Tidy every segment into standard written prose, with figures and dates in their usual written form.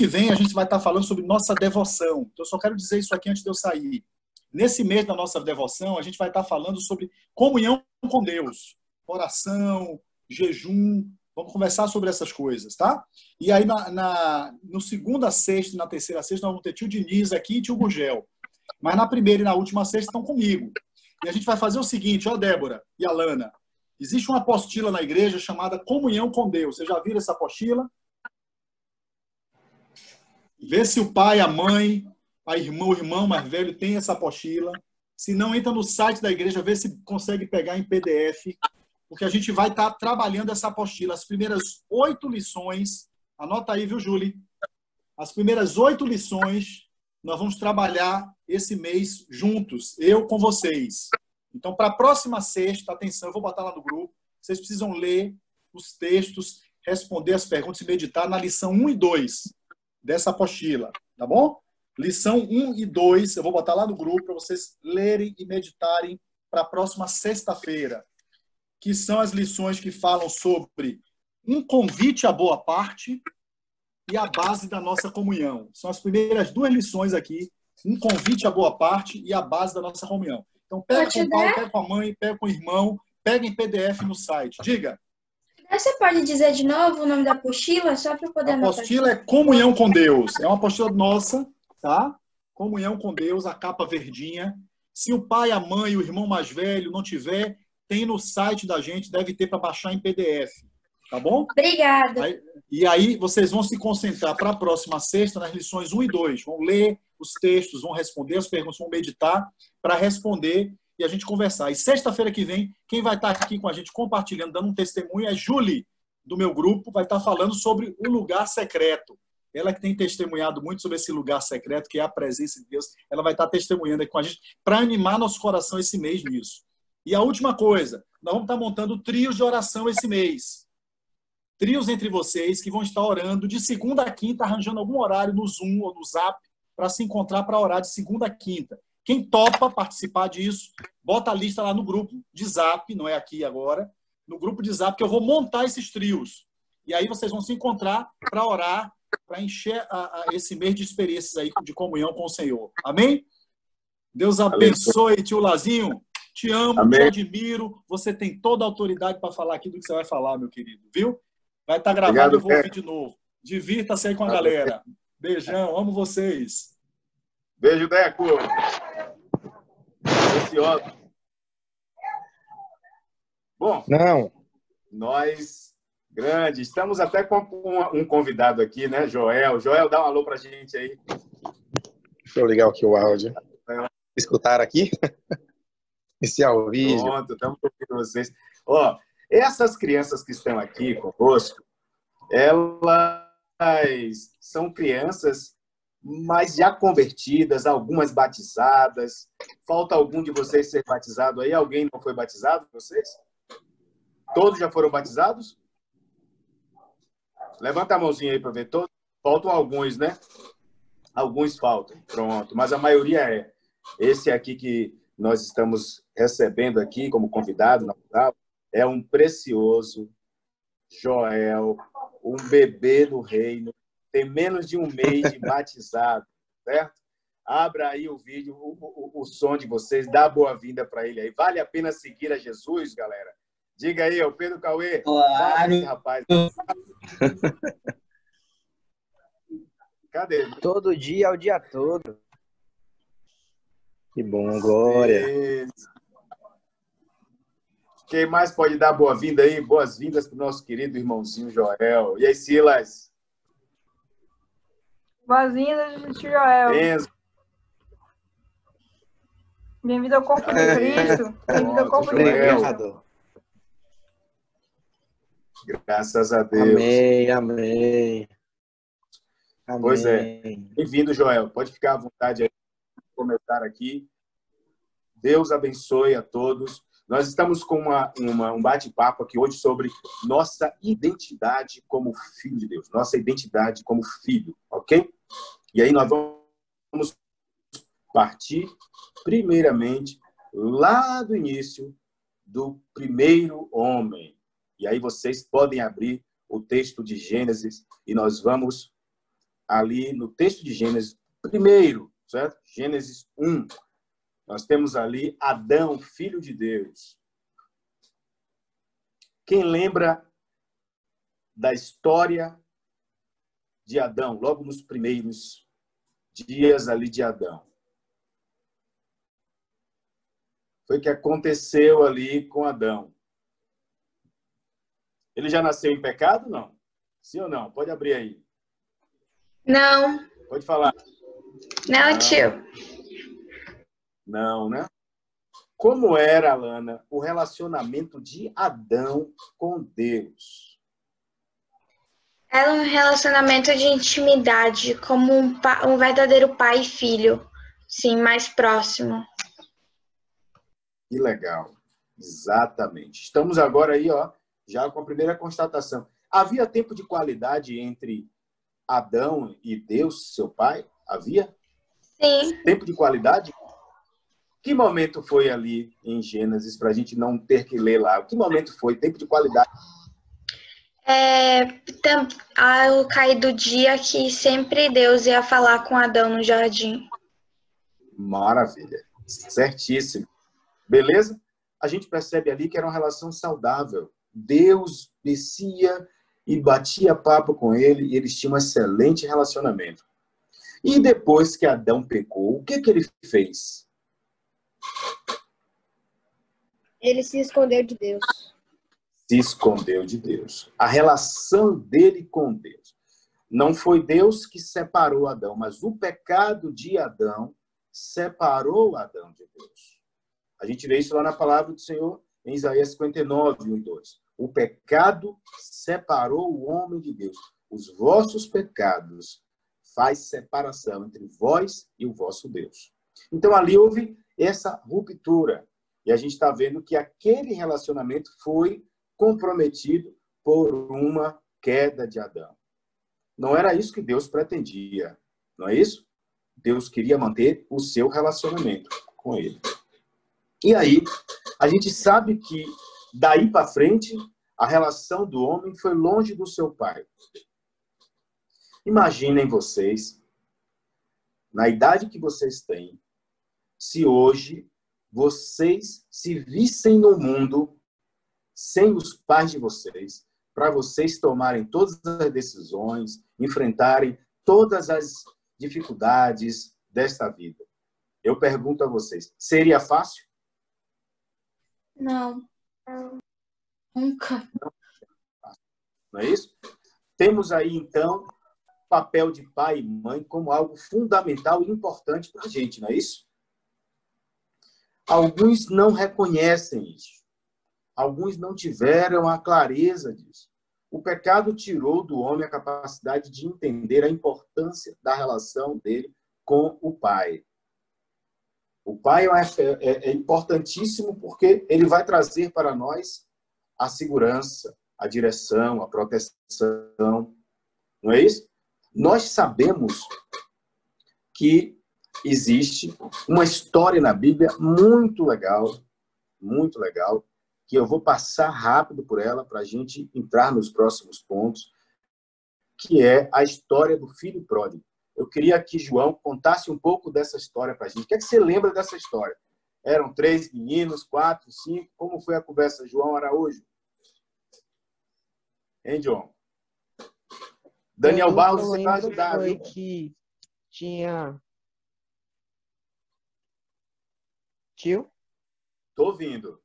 que vem, a gente vai estar falando sobre nossa devoção. Então, eu só quero dizer isso aqui antes de eu sair. Nesse mês da nossa devoção, a gente vai estar falando sobre comunhão com Deus. Oração, jejum. Vamos conversar sobre essas coisas, tá? E aí, no segunda sexta e na terceira sexta, nós vamos ter tio Diniz aqui e tio Gugel. Mas na primeira e na última sexta estão comigo. E a gente vai fazer o seguinte, ó, Débora e Alana. Existe uma apostila na igreja chamada Comunhão com Deus. Vocês já viram essa apostila? Vê se o pai, a mãe, o irmão mais velho tem essa apostila. Se não, entra no site da igreja, vê se consegue pegar em PDF, porque a gente vai estar trabalhando essa apostila. As primeiras 8 lições, anota aí, viu, Julie? As primeiras 8 lições, nós vamos trabalhar esse mês juntos, eu com vocês. Então, para a próxima sexta, atenção, eu vou botar lá no grupo, vocês precisam ler os textos, responder as perguntas e meditar na lição 1 e 2 dessa apostila, tá bom? Lição 1 e 2, eu vou botar lá no grupo para vocês lerem e meditarem para a próxima sexta-feira, que são as lições que falam sobre um convite à boa parte e a base da nossa comunhão. São as primeiras 2 lições aqui, um convite à boa parte e a base da nossa comunhão. Então, pega com o pai, pega com a mãe, pega com o irmão, pega em PDF no site. Diga. Você pode dizer de novo o nome da apostila, só para eu poder anotar? A apostila é Comunhão com Deus. É uma apostila nossa, tá? Comunhão com Deus, a capa verdinha. Se o pai, a mãe, o irmão mais velho não tiver, tem no site da gente, deve ter para baixar em PDF. Tá bom? Obrigada. E aí vocês vão se concentrar para a próxima sexta nas lições 1 e 2. Vão ler os textos, vão responder as perguntas, vão meditar para responder e a gente conversar. E sexta-feira que vem, quem vai estar aqui com a gente compartilhando, dando um testemunho, é Julie, do meu grupo, vai estar falando sobre o lugar secreto. Ela que tem testemunhado muito sobre esse lugar secreto, que é a presença de Deus, ela vai estar testemunhando aqui com a gente para animar nosso coração esse mês nisso. E a última coisa, nós vamos estar montando trios de oração esse mês. Trios entre vocês que vão estar orando de segunda a quinta, arranjando algum horário no Zoom ou no Zap para se encontrar para orar de segunda a quinta. Quem topa participar disso, bota a lista lá no grupo de Zap, não é aqui agora, no grupo de Zap, que eu vou montar esses trios. E aí vocês vão se encontrar para orar, para encher esse mês de experiências aí de comunhão com o Senhor. Amém? Deus abençoe, tio Lazinho. Te amo, amém. Te admiro. Você tem toda a autoridade para falar aqui do que você vai falar, meu querido. Viu? Vai estar gravado, eu vou ouvir de novo. Divirta-se aí com a galera. Beijão, amo vocês. Beijo, Deco. Bom, nós, grande, estamos até com um convidado aqui, né, Joel? Joel, dá um alô pra gente aí. Deixa eu ligar aqui o áudio. Escutaram aqui? Esse é o vídeo. Pronto, estamos ouvindo vocês. Ó, essas crianças que estão aqui conosco, elas são crianças, mas já convertidas, algumas batizadas. Falta algum de vocês ser batizado aí? Alguém não foi batizado, vocês? Todos já foram batizados? Levanta a mãozinha aí para ver. Todos. Faltam alguns, né? Alguns faltam. Pronto. Mas a maioria é. Esse aqui que nós estamos recebendo aqui como convidado, é um precioso Joel, um bebê do reino, tem menos de um mês de batizado, certo? Abra aí o vídeo, o som de vocês, dá boa-vinda para ele aí. Vale a pena seguir a Jesus, galera? Diga aí, o Pedro Cauê. Claro. Esse rapaz. Cadê ele? Todo dia, o dia todo. Que bom, glória. Isso. Quem mais pode dar boa-vinda aí? Boas-vindas para o nosso querido irmãozinho Joel. E aí, Silas? Boas-vindas, tio Joel. Enzo. Bem-vindo ao corpo de Cristo. Bem-vindo ao corpo de Cristo. Graças a Deus. Amém, amém. Pois é. Bem-vindo, Joel. Pode ficar à vontade aí para comentar aqui. Deus abençoe a todos. Nós estamos com um bate-papo aqui hoje sobre nossa identidade como filho de Deus. Nossa identidade como filho, ok? E aí nós vamos partir, primeiramente, lá do início do primeiro homem. E aí vocês podem abrir o texto de Gênesis e nós vamos ali no texto de Gênesis, primeiro, certo? Gênesis 1, nós temos ali Adão, filho de Deus. Quem lembra da história de Adão, logo nos primeiros dias ali de Adão? Foi o que aconteceu ali com Adão. Ele já nasceu em pecado, não? Sim ou não? Pode abrir aí. Não, Pode falar. não, tio. Não, né? Como era, Alana, o relacionamento de Adão com Deus? Era um relacionamento de intimidade, como um verdadeiro pai e filho. Sim, mais próximo. Que legal. Exatamente. Estamos agora aí, ó, já com a primeira constatação. Havia tempo de qualidade entre Adão e Deus, seu pai? Havia? Sim. Tempo de qualidade? Que momento foi ali em Gênesis, para a gente não ter que ler lá? Que momento foi? Tempo de qualidade? Ao cair do dia que sempre Deus ia falar com Adão no jardim. Maravilha. Certíssimo. Beleza? A gente percebe ali que era uma relação saudável. Deus descia e batia papo com ele e eles tinham um excelente relacionamento. E depois que Adão pecou, o que ele fez? Ele se escondeu de Deus. Se escondeu de Deus. A relação dele com Deus. Não foi Deus que separou Adão, mas o pecado de Adão separou Adão de Deus. A gente vê isso lá na palavra do Senhor, em Isaías 59, 1 e 2. O pecado separou o homem de Deus. Os vossos pecados faz separação entre vós e o vosso Deus. Então, ali houve essa ruptura. E a gente está vendo que aquele relacionamento foi comprometido por uma queda de Adão. Não era isso que Deus pretendia, não é isso? Deus queria manter o seu relacionamento com ele. E aí, a gente sabe que daí para frente, a relação do homem foi longe do seu pai. Imaginem vocês, na idade que vocês têm, se hoje vocês se vissem no mundo sem os pais de vocês, para vocês tomarem todas as decisões, enfrentarem todas as dificuldades desta vida. Eu pergunto a vocês, seria fácil? Não. Nunca. Não é isso? Temos aí, então, o papel de pai e mãe como algo fundamental e importante para a gente, não é isso? Alguns não reconhecem isso. Alguns não tiveram a clareza disso. O pecado tirou do homem a capacidade de entender a importância da relação dele com o pai. O pai é importantíssimo porque ele vai trazer para nós a segurança, a direção, a proteção. Não é isso? Nós sabemos que existe uma história na Bíblia muito legal, que eu vou passar rápido por ela para a gente entrar nos próximos pontos, que é a história do filho pródigo. Eu queria que João contasse um pouco dessa história para a gente. O que é que você lembra dessa história? Eram 3 meninos, 4, 5? Como foi a conversa, João Araújo? Hein, João? Daniel Barros, você vai ajudar, foi viu? Que tinha... Tio? Estou ouvindo.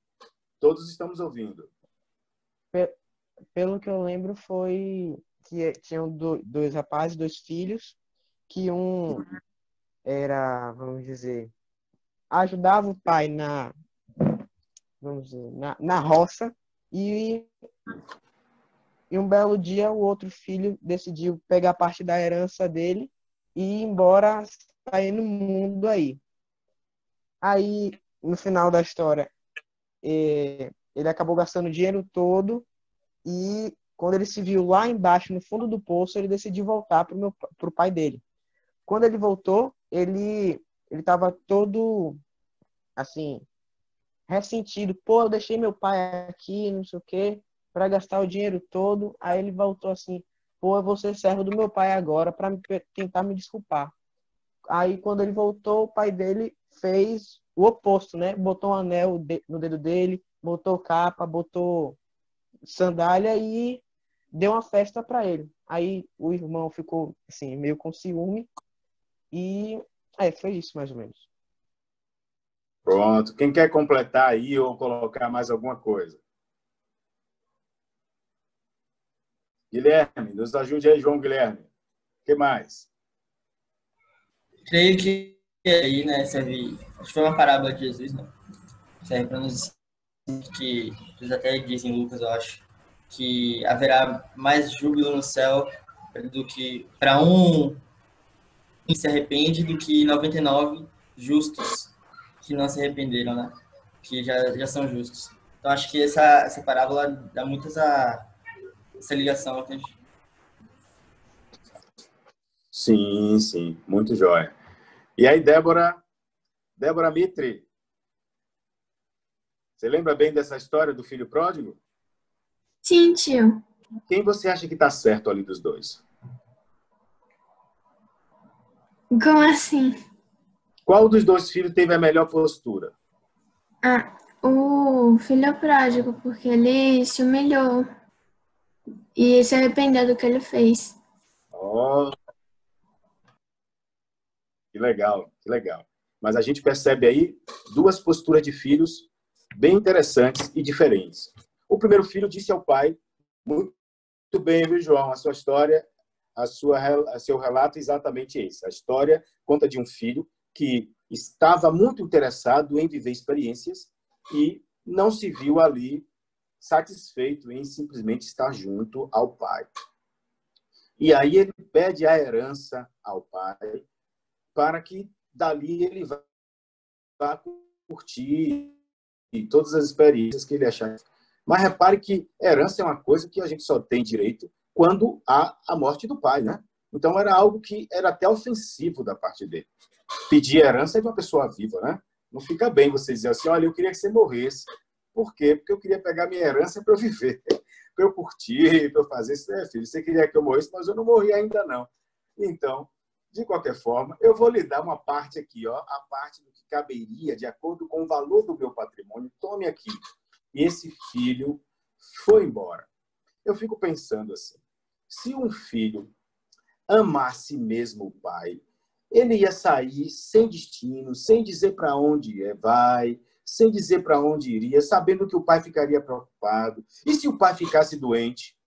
Todos estamos ouvindo. Pelo que eu lembro, foi que tinham dois rapazes, 2 filhos, que um era, vamos dizer, ajudava o pai na roça, e um belo dia o outro filho decidiu pegar parte da herança dele e ir embora, sair no mundo aí. Aí, no final da história, ele acabou gastando o dinheiro todo e quando ele se viu lá embaixo, no fundo do poço, ele decidiu voltar pro pai dele. Quando ele voltou, ele estava todo, assim, ressentido. Pô, eu deixei meu pai aqui, não sei o quê, para gastar o dinheiro todo. Aí ele voltou assim, pô, eu vou ser servo do meu pai agora para tentar me desculpar. Aí, quando ele voltou, o pai dele fez o oposto, né? Botou um anel no dedo dele, botou capa, botou sandália e deu uma festa para ele. Aí o irmão ficou, assim, meio com ciúme e foi isso, mais ou menos. Pronto. Quem quer completar aí ou colocar mais alguma coisa? Guilherme, nos ajude aí, João Guilherme. O que mais? Creio que aí, né, serve, acho que foi uma parábola de Jesus, né? Serve para nos ensinar que Jesus até diz em Lucas, eu acho, que haverá mais júbilo no céu do que para um que se arrepende do que 99 justos que não se arrependeram, né? Que já são justos. Então acho que essa parábola dá muito essa ligação, entende? Sim, sim, muito jóia. E aí, Débora Mitre, você lembra bem dessa história do filho pródigo? Sim, tio. Quem você acha que está certo ali dos dois? Como assim? Qual dos dois filhos teve a melhor postura? O filho pródigo, porque ele se humilhou e se arrependeu do que ele fez. Oh, que legal, que legal. Mas a gente percebe aí duas posturas de filhos bem interessantes e diferentes. O primeiro filho disse ao pai: muito bem, viu, João? A sua história, seu relato é exatamente esse. A história conta de um filho que estava muito interessado em viver experiências e não se viu ali satisfeito em simplesmente estar junto ao pai. E aí ele pede a herança ao pai para que dali ele vá curtir todas as experiências que ele achar. Mas repare que herança é uma coisa que a gente só tem direito quando há a morte do pai, né? Então era algo que era até ofensivo da parte dele. Pedir herança de uma pessoa viva, né? Não fica bem você dizer assim: olha, eu queria que você morresse. Por quê? Porque eu queria pegar minha herança para eu viver, para eu curtir, para eu fazer isso. Filho, você queria que eu morresse, mas eu não morri ainda não. Então, de qualquer forma, eu vou lhe dar uma parte aqui, ó, a parte do que caberia de acordo com o valor do meu patrimônio. Tome aqui. E esse filho foi embora. Eu fico pensando assim: se um filho amasse mesmo o pai, ele ia sair sem destino, sem dizer para onde vai, sem dizer para onde iria, sabendo que o pai ficaria preocupado. E se o pai ficasse doente?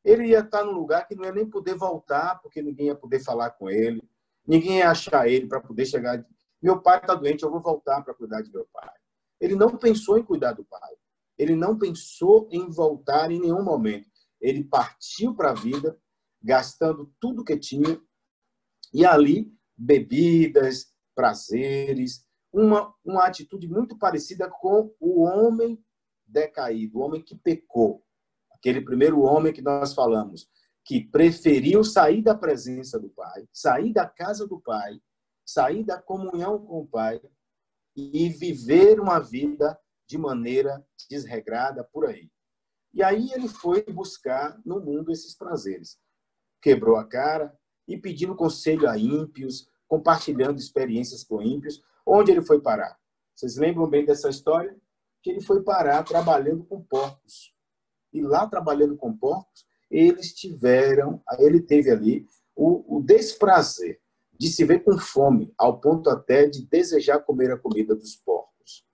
Ele ia estar num lugar que não ia nem poder voltar, porque ninguém ia poder falar com ele, ninguém ia achar ele para poder chegar. Meu pai está doente, eu vou voltar para cuidar de meu pai. Ele não pensou em cuidar do pai. Ele não pensou em voltar em nenhum momento. Ele partiu para a vida, gastando tudo que tinha, e ali, bebidas, prazeres, uma atitude muito parecida com o homem decaído, o homem que pecou. Aquele primeiro homem que nós falamos, que preferiu sair da presença do pai, sair da casa do pai, sair da comunhão com o pai e viver uma vida de maneira desregrada por aí. E aí ele foi buscar no mundo esses prazeres. Quebrou a cara e pedindo conselho a ímpios, compartilhando experiências com ímpios. Onde ele foi parar? Vocês lembram bem dessa história? Que ele foi parar trabalhando com porcos. E lá, trabalhando com porcos, ele teve ali o desprazer de se ver com fome, ao ponto até de desejar comer a comida dos porcos.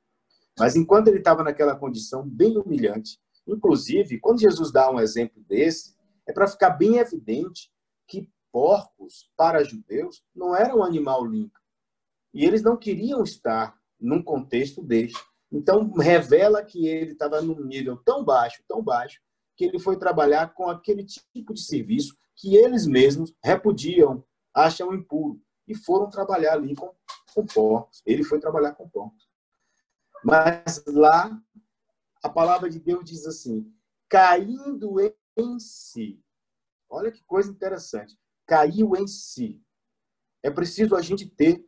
Mas enquanto ele estava naquela condição bem humilhante, inclusive, quando Jesus dá um exemplo desse, é para ficar bem evidente que porcos, para judeus, não eram um animal limpo. E eles não queriam estar num contexto desse. Então, revela que ele estava num nível tão baixo, que ele foi trabalhar com aquele tipo de serviço que eles mesmos repudiam, acham impuro. E foram trabalhar ali com porcos. Ele foi trabalhar com porcos. Mas lá, a palavra de Deus diz assim: caindo em si. Olha que coisa interessante. Caiu em si. É preciso a gente ter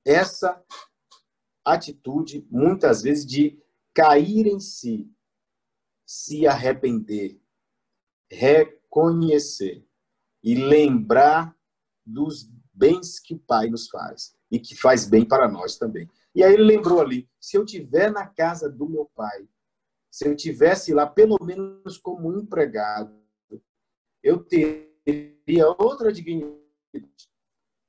essa atitude, muitas vezes, de cair em si, se arrepender, reconhecer e lembrar dos bens que o Pai nos faz e que faz bem para nós também. E aí ele lembrou ali, se eu estiver na casa do meu pai, se eu estivesse lá pelo menos como empregado, eu teria outra dignidade.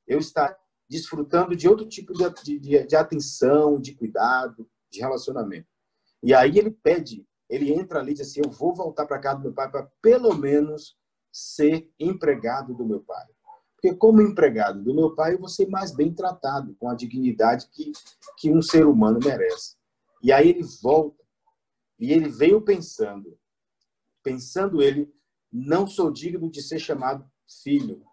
Eu estaria desfrutando de outro tipo de atenção, de cuidado, de relacionamento. E aí ele pede, ele entra ali e diz assim, eu vou voltar para casa do meu pai para pelo menos ser empregado do meu pai. Porque como empregado do meu pai, eu vou ser mais bem tratado, com a dignidade que um ser humano merece. E aí ele volta, e ele veio pensando ele, não sou digno de ser chamado filho.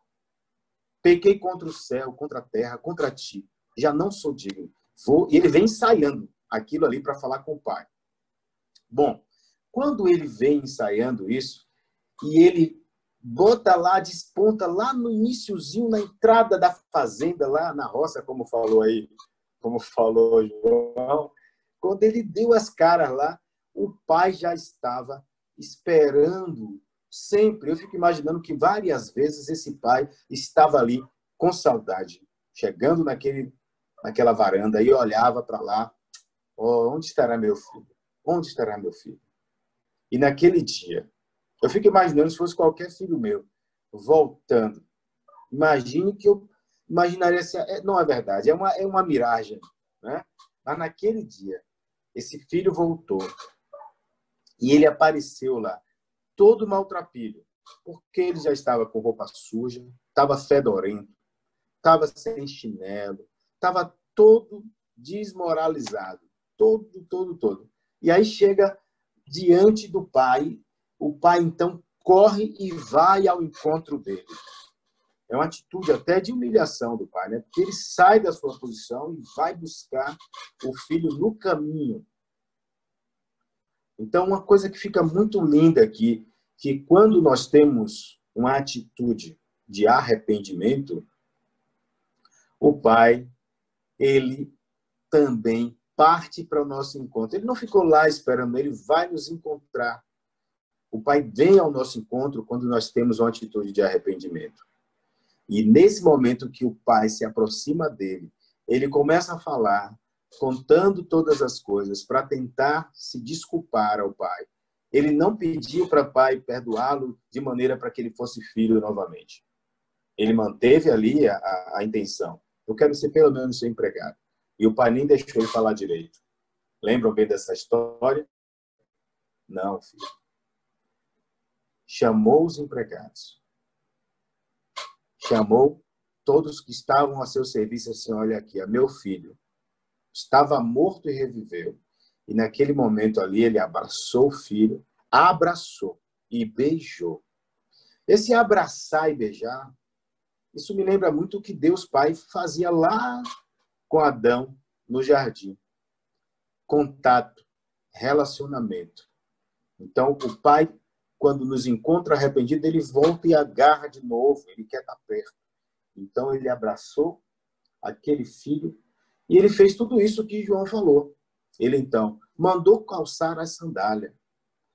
Pequei contra o céu, contra a terra, contra ti. Já não sou digno. E ele vem ensaiando aquilo ali para falar com o pai. Bom, quando ele vem ensaiando isso, e ele bota lá, desponta lá no iniciozinho, na entrada da fazenda, lá na roça, como falou João, quando ele deu as caras lá, o pai já estava esperando sempre. Eu fico imaginando que várias vezes esse pai estava ali com saudade, chegando naquela varanda e olhava para lá, oh, onde estará meu filho? Onde estará meu filho? E naquele dia, eu fico imaginando se fosse qualquer filho meu, voltando. Imagine que eu imaginaria... Não é verdade, é uma miragem. Né? Mas naquele dia, esse filho voltou. E ele apareceu lá, todo maltrapilho, porque ele já estava com roupa suja, estava fedorento, estava sem chinelo, estava todo desmoralizado. Todo. E aí chega diante do pai, o pai então corre e vai ao encontro dele. É uma atitude até de humilhação do pai, né? Porque ele sai da sua posição e vai buscar o filho no caminho. Então, uma coisa que fica muito linda aqui, que quando nós temos uma atitude de arrependimento, o pai, ele também parte para o nosso encontro. Ele não ficou lá esperando, ele vai nos encontrar. O pai vem ao nosso encontro quando nós temos uma atitude de arrependimento. E nesse momento que o pai se aproxima dele, ele começa a falar, contando todas as coisas, para tentar se desculpar ao pai. Ele não pediu para o pai perdoá-lo de maneira para que ele fosse filho novamente. Ele manteve ali a intenção. Eu quero ser pelo menos seu empregado. E o pai nem deixou ele falar direito. Lembram bem dessa história? Não, filho. Chamou os empregados. Chamou todos que estavam a seu serviço assim, olha aqui, meu filho estava morto e reviveu. E naquele momento ali, ele abraçou o filho, abraçou e beijou. Esse abraçar e beijar, isso me lembra muito o que Deus Pai fazia lá com Adão no jardim. Contato, relacionamento. Então, o pai, quando nos encontra arrependido, ele volta e agarra de novo, ele quer estar perto. Então, ele abraçou aquele filho e ele fez tudo isso que João falou. Ele, então, mandou calçar as sandálias.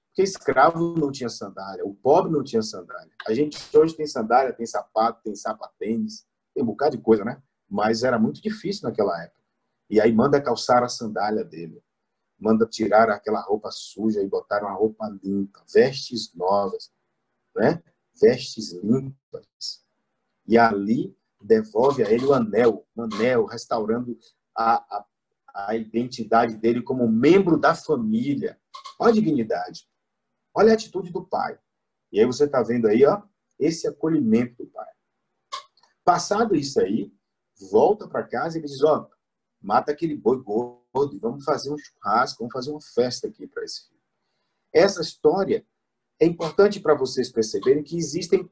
Porque escravo não tinha sandália, o pobre não tinha sandália. A gente hoje tem sandália, tem sapato, tem sapatênis, tem um bocado de coisa, né? Mas era muito difícil naquela época. E aí manda calçar a sandália dele. Manda tirar aquela roupa suja e botar uma roupa limpa, vestes novas, né? Vestes limpas. E ali devolve a ele o anel, restaurando a identidade dele como membro da família. Olha a dignidade. Olha a atitude do pai. E aí você está vendo aí, ó, esse acolhimento do pai. Passado isso aí, volta para casa e ele diz, ó, mata aquele boi gordo, vamos fazer um churrasco, vamos fazer uma festa aqui para esse filho. Essa história é importante para vocês perceberem que existem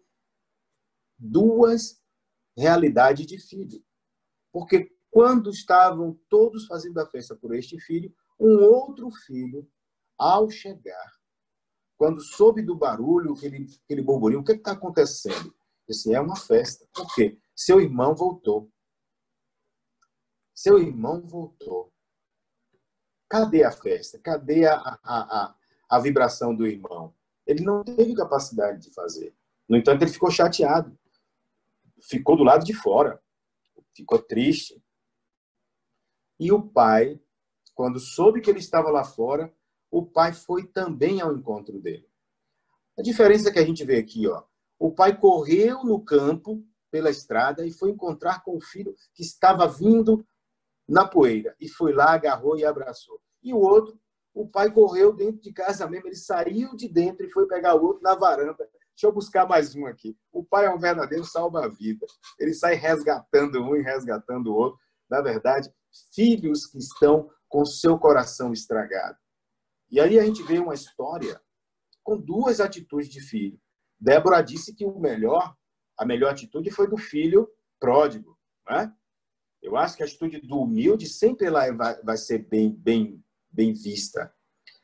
duas realidades de filho. Porque quando estavam todos fazendo a festa por este filho, um outro filho, ao chegar, quando soube do barulho, aquele burburinho, o que está acontecendo? Assim, é uma festa. Por quê? Seu irmão voltou. Seu irmão voltou. Cadê a festa? Cadê a vibração do irmão? Ele não teve capacidade de fazer. No entanto, ele ficou chateado. Ficou do lado de fora. Ficou triste. E o pai, quando soube que ele estava lá fora, o pai foi também ao encontro dele. A diferença que a gente vê aqui, ó, o pai correu no campo, pela estrada, e foi encontrar com o filho que estava vindo na poeira. E foi lá, agarrou e abraçou. E o outro, o pai correu dentro de casa mesmo, ele saiu de dentro e foi pegar o outro na varanda. Deixa eu buscar mais um aqui. O pai é um verdadeiro salva-vida. Ele sai resgatando um e resgatando o outro. Na verdade, filhos que estão com seu coração estragado. E aí a gente vê uma história com duas atitudes de filho. Débora disse que a melhor atitude foi do filho pródigo. Né? Eu acho que a atitude do humilde sempre ela vai ser bem vista.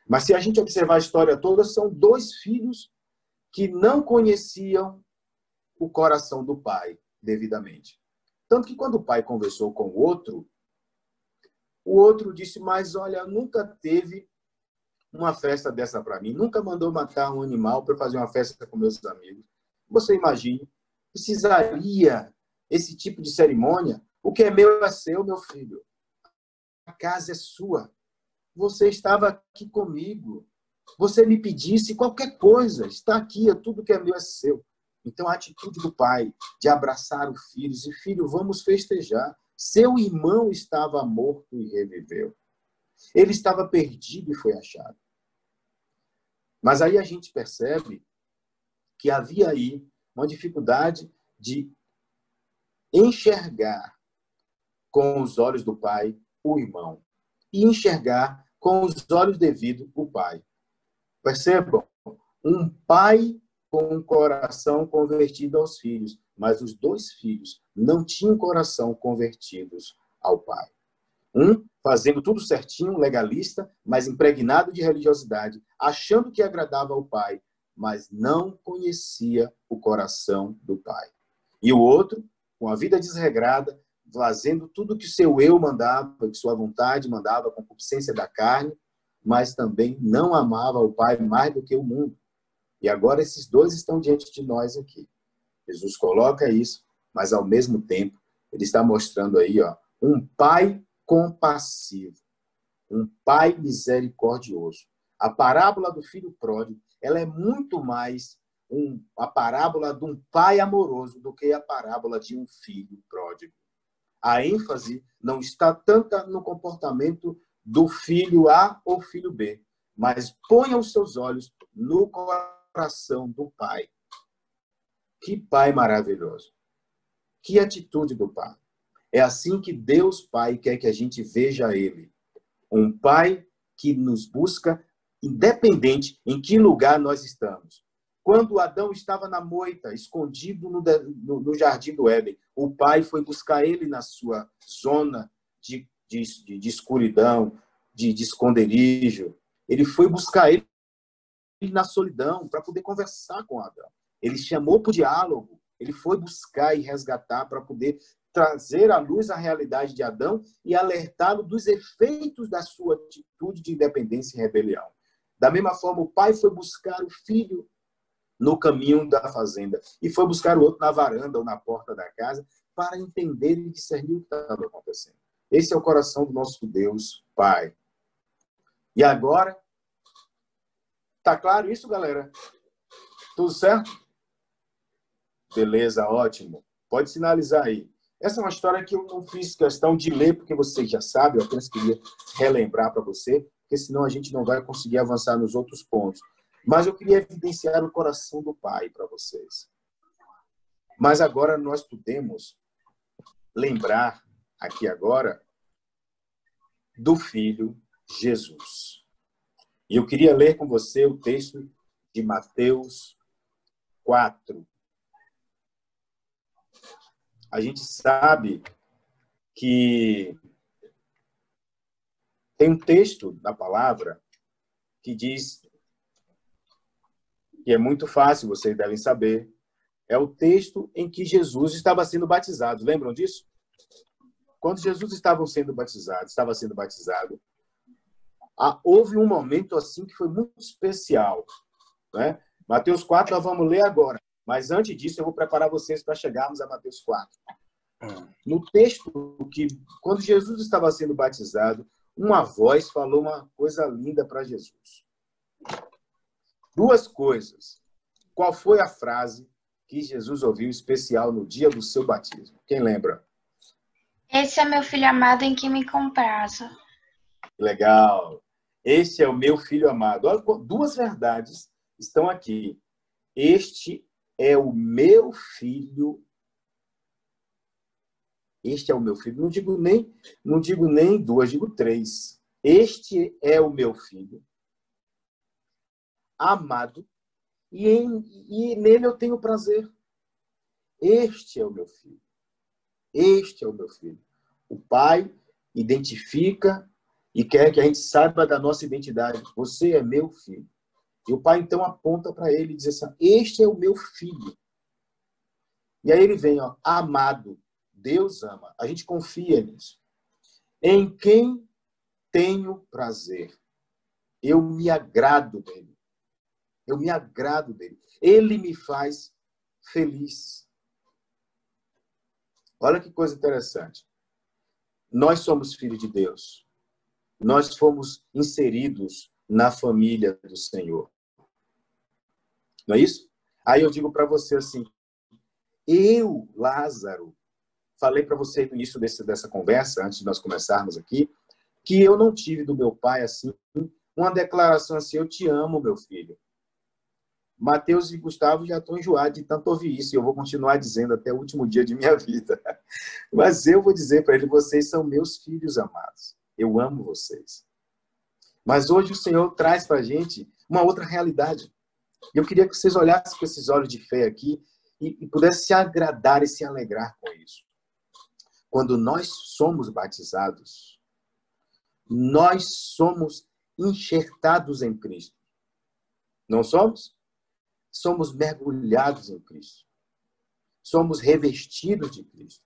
Mas se a gente observar a história toda, são dois filhos que não conheciam o coração do pai devidamente. Tanto que quando o pai conversou com o outro disse, mas olha, nunca teve uma festa dessa para mim, nunca mandou matar um animal para fazer uma festa com meus amigos. Você imagine, precisaria esse tipo de cerimônia? O que é meu é seu, meu filho. A casa é sua. Você estava aqui comigo. Você me pedisse qualquer coisa. Está aqui, tudo que é meu é seu. Então, a atitude do pai de abraçar o filho, e filho, vamos festejar. Seu irmão estava morto e reviveu. Ele estava perdido e foi achado. Mas aí a gente percebe que havia aí uma dificuldade de enxergar com os olhos do pai o irmão e enxergar com os olhos devidos o pai. Percebam, um pai com um coração convertido aos filhos, mas os dois filhos não tinham coração convertidos ao pai. Um fazendo tudo certinho, legalista, mas impregnado de religiosidade, achando que agradava ao pai, mas não conhecia o coração do pai. E o outro, com a vida desregrada, fazendo tudo que seu eu mandava, que sua vontade mandava, a concupiscência da carne, mas também não amava o pai mais do que o mundo. E agora esses dois estão diante de nós aqui. Jesus coloca isso, mas ao mesmo tempo ele está mostrando aí, ó, um pai compassivo, um pai misericordioso. A parábola do filho pródigo, ela é muito mais a parábola de um pai amoroso do que a parábola de um filho pródigo. A ênfase não está tanto no comportamento do filho A ou filho B, mas ponha os seus olhos no coração do pai. Que pai maravilhoso! Que atitude do pai! É assim que Deus Pai quer que a gente veja Ele. Um pai que nos busca independente em que lugar nós estamos. Quando Adão estava na moita, escondido no jardim do Éden, o pai foi buscar ele na sua zona de escuridão, de esconderijo. Ele foi buscar ele na solidão para poder conversar com Adão. Ele chamou para o diálogo, ele foi buscar e resgatar para poder trazer à luz a realidade de Adão e alertá-lo dos efeitos da sua atitude de independência e rebelião. Da mesma forma, o pai foi buscar o filho no caminho da fazenda e foi buscar o outro na varanda ou na porta da casa para entender e discernir o que estava acontecendo. Esse é o coração do nosso Deus Pai. E agora, tá claro isso, galera? Tudo certo? Beleza, ótimo. Pode sinalizar aí. Essa é uma história que eu não fiz questão de ler, porque vocês já sabem, eu apenas queria relembrar para você, porque senão a gente não vai conseguir avançar nos outros pontos. Mas eu queria evidenciar o coração do Pai para vocês. Mas agora nós podemos lembrar, aqui agora, do Filho Jesus. E eu queria ler com você o texto de Mateus 4. A gente sabe que tem um texto da palavra que diz, que é muito fácil, vocês devem saber, é o texto em que Jesus estava sendo batizado. Lembram disso? Quando Jesus estava sendo batizado, houve um momento assim que foi muito especial, né? Mateus 4 nós vamos ler agora. Mas antes disso, eu vou preparar vocês para chegarmos a Mateus 4. No texto, que quando Jesus estava sendo batizado, uma voz falou uma coisa linda para Jesus. Duas coisas. Qual foi a frase que Jesus ouviu especial no dia do seu batismo? Quem lembra? Esse é meu filho amado em quem me comprazo. Legal. Este é o meu filho amado. Olha, duas verdades estão aqui. Este é o meu filho. Este é o meu filho. Não digo nem duas, digo três. Este é o meu filho amado e nele eu tenho prazer. Este é o meu filho. Este é o meu filho. O Pai identifica e quer que a gente saiba da nossa identidade. Você é meu filho. E o Pai, então, aponta para ele e diz assim, este é o meu filho. E aí ele vem, ó, amado. Deus ama. A gente confia nisso. Em quem tenho prazer. Eu me agrado dele. Eu me agrado dele. Ele me faz feliz. Olha que coisa interessante. Nós somos filhos de Deus. Nós fomos inseridos na família do Senhor. Não é isso? Aí eu digo para você assim, eu, Lázaro, falei para você no início dessa conversa, antes de nós começarmos aqui, que eu não tive do meu pai assim, uma declaração assim, eu te amo, meu filho. Mateus e Gustavo já estão enjoados de tanto ouvir isso, e eu vou continuar dizendo até o último dia de minha vida. Mas eu vou dizer para ele, vocês são meus filhos amados. Eu amo vocês. Mas hoje o Senhor traz para a gente uma outra realidade. Eu queria que vocês olhassem com esses olhos de fé aqui e pudessem se agradar e se alegrar com isso. Quando nós somos batizados, nós somos enxertados em Cristo. Não somos? Somos mergulhados em Cristo. Somos revestidos de Cristo.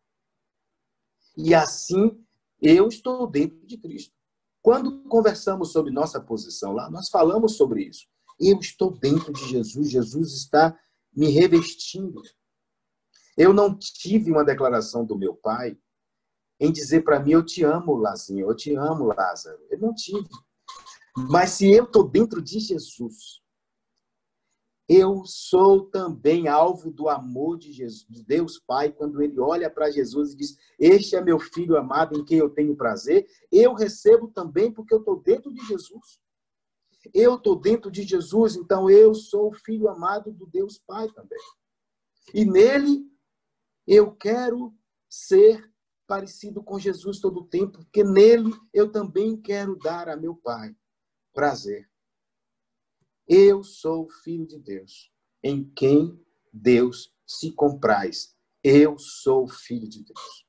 E assim, eu estou dentro de Cristo. Quando conversamos sobre nossa posição lá, nós falamos sobre isso. Eu estou dentro de Jesus. Jesus está me revestindo. Eu não tive uma declaração do meu pai em dizer para mim, eu te amo, Lazinho, eu te amo, Lázaro. Eu não tive. Mas se eu estou dentro de Jesus, eu sou também alvo do amor de Jesus, de Deus Pai, quando ele olha para Jesus e diz, este é meu filho amado em quem eu tenho prazer, eu recebo também porque eu estou dentro de Jesus. Eu estou dentro de Jesus, então eu sou o filho amado do Deus Pai também. E nele eu quero ser parecido com Jesus todo o tempo, porque nele eu também quero dar a meu Pai prazer. Eu sou filho de Deus, em quem Deus se compraz. Eu sou filho de Deus.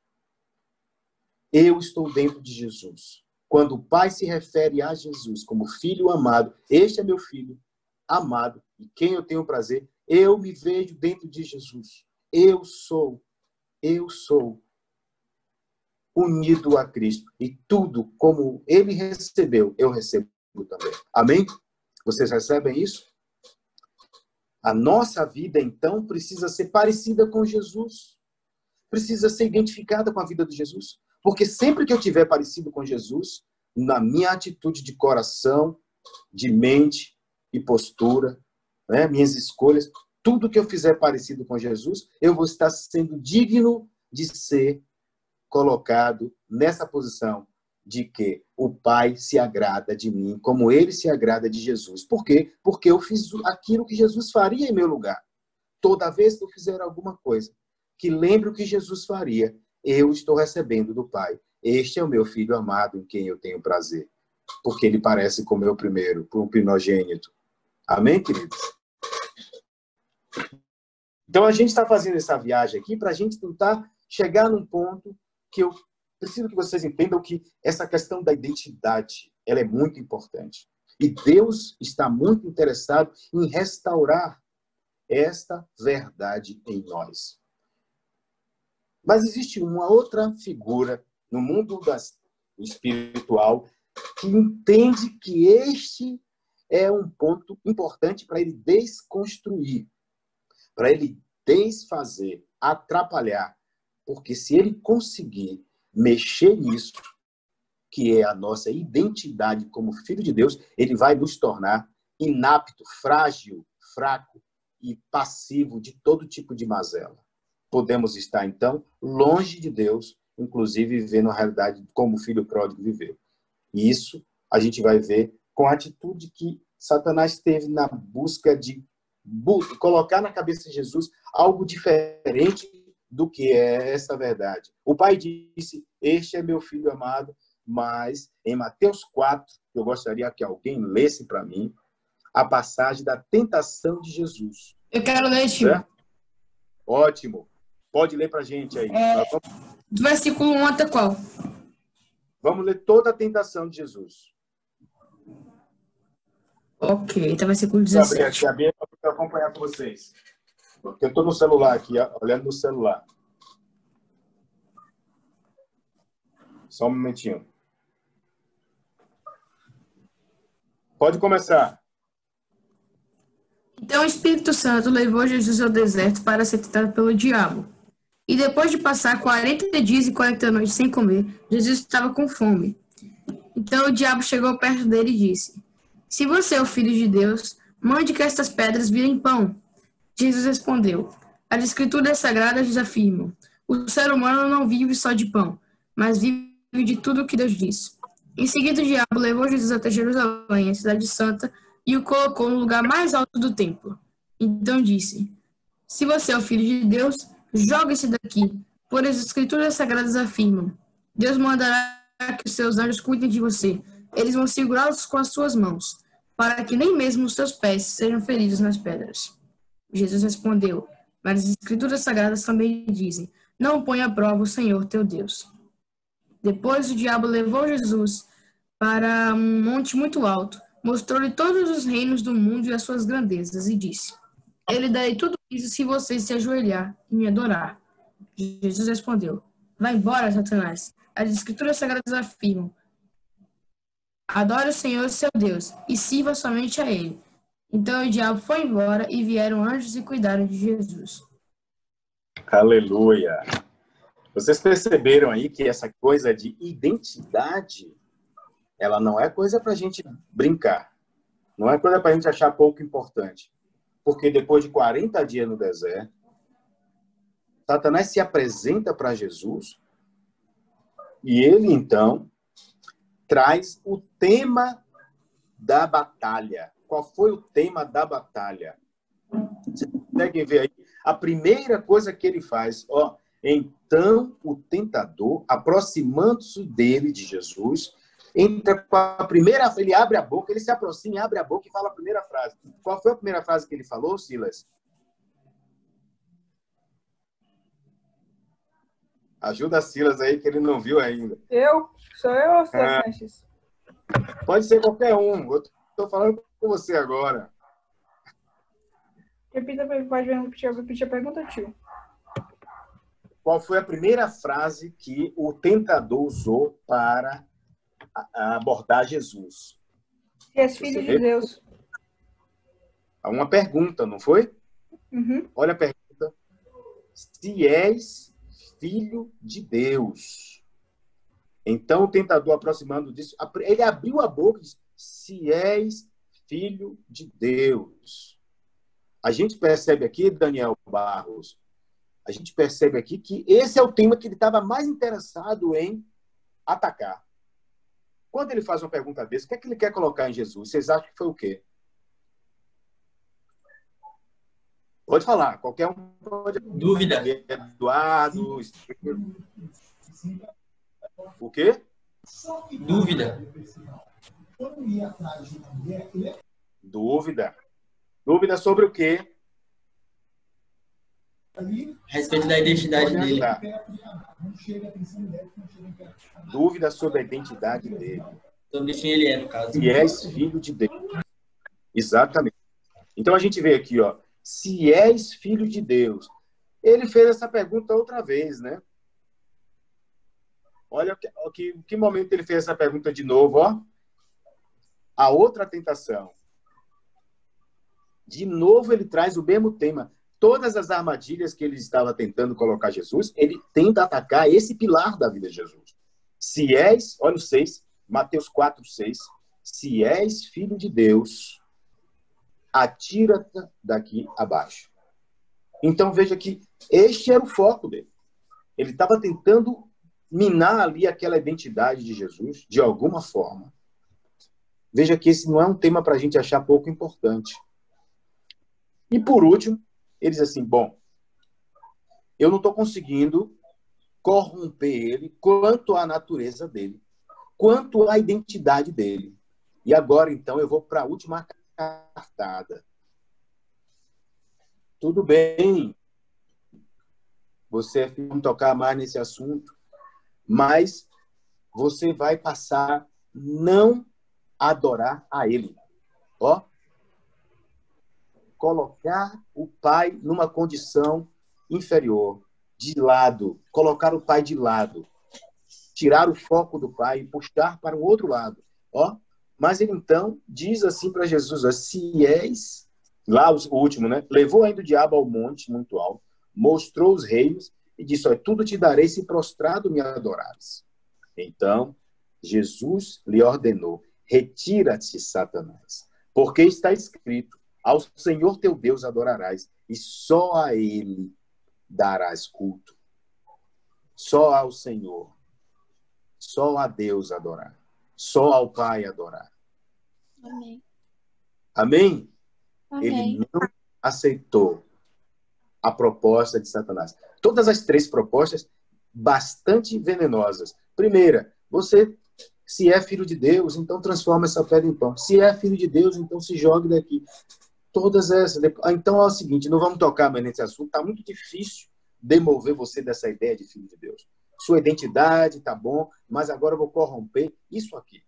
Eu estou dentro de Jesus. Quando o Pai se refere a Jesus como filho amado, este é meu filho amado, em quem eu tenho prazer, eu me vejo dentro de Jesus. Eu sou unido a Cristo. E tudo como ele recebeu, eu recebo também. Amém? Vocês recebem isso? A nossa vida, então, precisa ser parecida com Jesus. Precisa ser identificada com a vida de Jesus. Porque sempre que eu tiver parecido com Jesus, na minha atitude de coração, de mente e postura, né, minhas escolhas, tudo que eu fizer parecido com Jesus, eu vou estar sendo digno de ser colocado nessa posição de que o Pai se agrada de mim, como ele se agrada de Jesus. Por quê? Porque eu fiz aquilo que Jesus faria em meu lugar. Toda vez que eu fizer alguma coisa que lembre o que Jesus faria, eu estou recebendo do Pai. Este é o meu filho amado em quem eu tenho prazer. Porque ele parece com o meu primeiro, com o primogênito. Amém, queridos? Então, a gente está fazendo essa viagem aqui para a gente tentar chegar num ponto que eu preciso que vocês entendam que essa questão da identidade, ela é muito importante. E Deus está muito interessado em restaurar esta verdade em nós. Mas existe uma outra figura no mundo espiritual que entende que este é um ponto importante para ele desconstruir, para ele desfazer, atrapalhar. Porque se ele conseguir mexer nisso, que é a nossa identidade como filho de Deus, ele vai nos tornar inapto, frágil, fraco e passivo de todo tipo de mazela. Podemos estar, então, longe de Deus, inclusive vivendo a realidade como o filho pródigo viveu. E isso a gente vai ver com a atitude que Satanás teve na busca de colocar na cabeça de Jesus algo diferente do que é essa verdade. O pai disse, este é meu filho amado, mas em Mateus 4, eu gostaria que alguém lesse para mim a passagem da tentação de Jesus. Eu quero ler, tio. Certo? Ótimo. Pode ler para a gente aí. Do versículo 1 até qual? Vamos ler toda a tentação de Jesus. Ok, então versículo Vou abrir 17. aqui a Bíblia para acompanhar com vocês. Porque eu estou no celular aqui, olhando no celular. Só um momentinho. Pode começar. Então o Espírito Santo levou Jesus ao deserto para ser tentado pelo diabo. E depois de passar 40 dias e 40 noites sem comer, Jesus estava com fome. Então o diabo chegou perto dele e disse, se você é o Filho de Deus, mande que estas pedras virem pão. Jesus respondeu, as Escrituras Sagradas afirmam, o ser humano não vive só de pão, mas vive de tudo o que Deus diz. Em seguida o diabo levou Jesus até Jerusalém, a cidade santa, e o colocou no lugar mais alto do templo. Então disse, se você é o Filho de Deus, jogue-se daqui, pois as Escrituras Sagradas afirmam, Deus mandará que os seus anjos cuidem de você, eles vão segurá-los com as suas mãos, para que nem mesmo os seus pés sejam feridos nas pedras. Jesus respondeu, mas as Escrituras Sagradas também dizem, não ponha à prova o Senhor teu Deus. Depois o diabo levou Jesus para um monte muito alto, mostrou-lhe todos os reinos do mundo e as suas grandezas, e disse, ele darei tudo isso se você se ajoelhar e me adorar. Jesus respondeu, vai embora, Satanás. As Escrituras Sagradas afirmam, adore o Senhor seu Deus e sirva somente a Ele. Então o diabo foi embora e vieram anjos e cuidaram de Jesus. Aleluia! Vocês perceberam aí que essa coisa de identidade, ela não é coisa para a gente brincar. Não é coisa para a gente achar pouco importante. Porque depois de 40 dias no deserto, Satanás se apresenta para Jesus e ele, então, traz o tema da batalha. Qual foi o tema da batalha? Vocês conseguem ver aí? A primeira coisa que ele faz, então o tentador, aproximando-se dele, de Jesus, entra com a primeira, ele abre a boca, ele se aproxima, abre a boca e fala a primeira frase. Qual foi a primeira frase que ele falou, Silas? Ajuda a Silas aí, que ele não viu ainda. Sou eu ou Silas Sanches? Pode ser qualquer um. Eu estou falando com você agora. Pode repetir a pergunta, tio. Qual foi a primeira frase que o tentador usou para abordar Jesus? Se és filho de Deus. Uma pergunta, não foi? Uhum. Olha a pergunta. Se és filho de Deus. Então o tentador, aproximando disso, ele abriu a boca e disse, se és filho de Deus. A gente percebe aqui, Daniel Barros, a gente percebe aqui que esse é o tema que ele estava mais interessado em atacar. Quando ele faz uma pergunta desse, o que é que ele quer colocar em Jesus? Vocês acham que foi o quê? Pode falar, qualquer um pode... Dúvida. Eduardo... O quê? Dúvida. Dúvida. Dúvida sobre o quê? A respeito da identidade dele. Dúvida sobre a identidade dele. Sobre quem ele é, no caso. Se és filho de Deus. Exatamente. Então a gente vê aqui, se és filho de Deus. Ele fez essa pergunta outra vez, né? Olha que momento ele fez essa pergunta de novo, A outra tentação. De novo, ele traz o mesmo tema. Todas as armadilhas que ele estava tentando colocar Jesus, ele tenta atacar esse pilar da vida de Jesus. Se és, olha o 6, Mateus 4, 6. Se és filho de Deus, atira-te daqui abaixo. Então, veja que este era o foco dele. Ele estava tentando minar ali aquela identidade de Jesus, de alguma forma. Veja que esse não é um tema para a gente achar pouco importante. E, por último, ele diz assim, bom, eu não estou conseguindo corromper ele quanto à natureza dele, quanto à identidade dele. E agora, então, eu vou para a última cartada. Tudo bem, você vai tocar mais nesse assunto, mas você vai passar a não adorar a ele. Ó, colocar o pai numa condição inferior, de lado, colocar o pai de lado, tirar o foco do pai e puxar para o outro lado. Ó, mas ele então diz assim para Jesus, ó, se és, lá o último, né? Levou ainda o diabo ao monte muito alto, mostrou os reinos e disse, ó, tudo te darei se prostrado me adorares. Então, Jesus lhe ordenou, retira-te, Satanás, porque está escrito, ao Senhor teu Deus adorarás, e só a Ele darás culto. Só ao Senhor, só a Deus adorar, só ao Pai adorar. Amém. Amém? Amém. Ele não aceitou a proposta de Satanás. Todas as três propostas, bastante venenosas. Primeira, você, se é filho de Deus, então transforma essa pedra em pão. Se é filho de Deus, então se jogue daqui. Todas essas. Então é o seguinte, não vamos tocar mais nesse assunto, está muito difícil demover você dessa ideia de filho de Deus. Sua identidade tá bom, mas agora eu vou corromper isso aqui.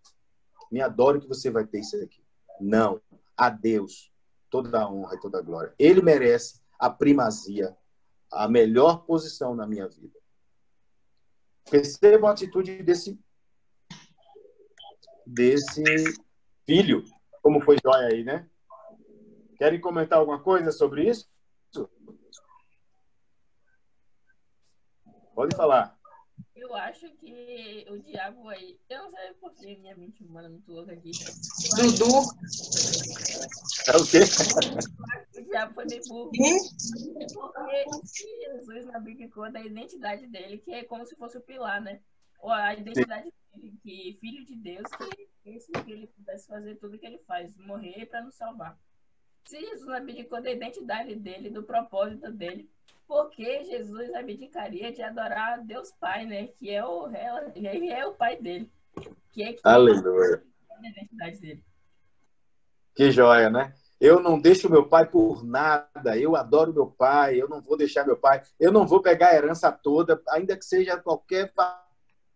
Me adoro que você vai ter isso aqui. Não. A Deus toda a honra e toda a glória. Ele merece a primazia, a melhor posição na minha vida. Perceba a atitude desse filho, como foi jóia aí, né? Querem comentar alguma coisa sobre isso? Pode falar. Eu acho que o diabo aí... Eu não sei por que minha mente humana é muito louca aqui. Dudu. É o quê? O diabo foi meio burro. Porque Jesus, na Bíblia, conta a identidade dele, que é como se fosse o pilar, né? Ou a identidade dele, que filho de Deus, que ele pudesse fazer tudo que ele faz, morrer para nos salvar. Se Jesus abdicou da identidade dele, do propósito dele, porque Jesus abdicaria de adorar a Deus Pai, né? Que é o pai dele. Aleluia. A identidade dele. Que joia, né? Eu não deixo meu pai por nada. Eu adoro meu pai. Eu não vou deixar meu pai. Eu não vou pegar a herança toda, ainda que seja qualquer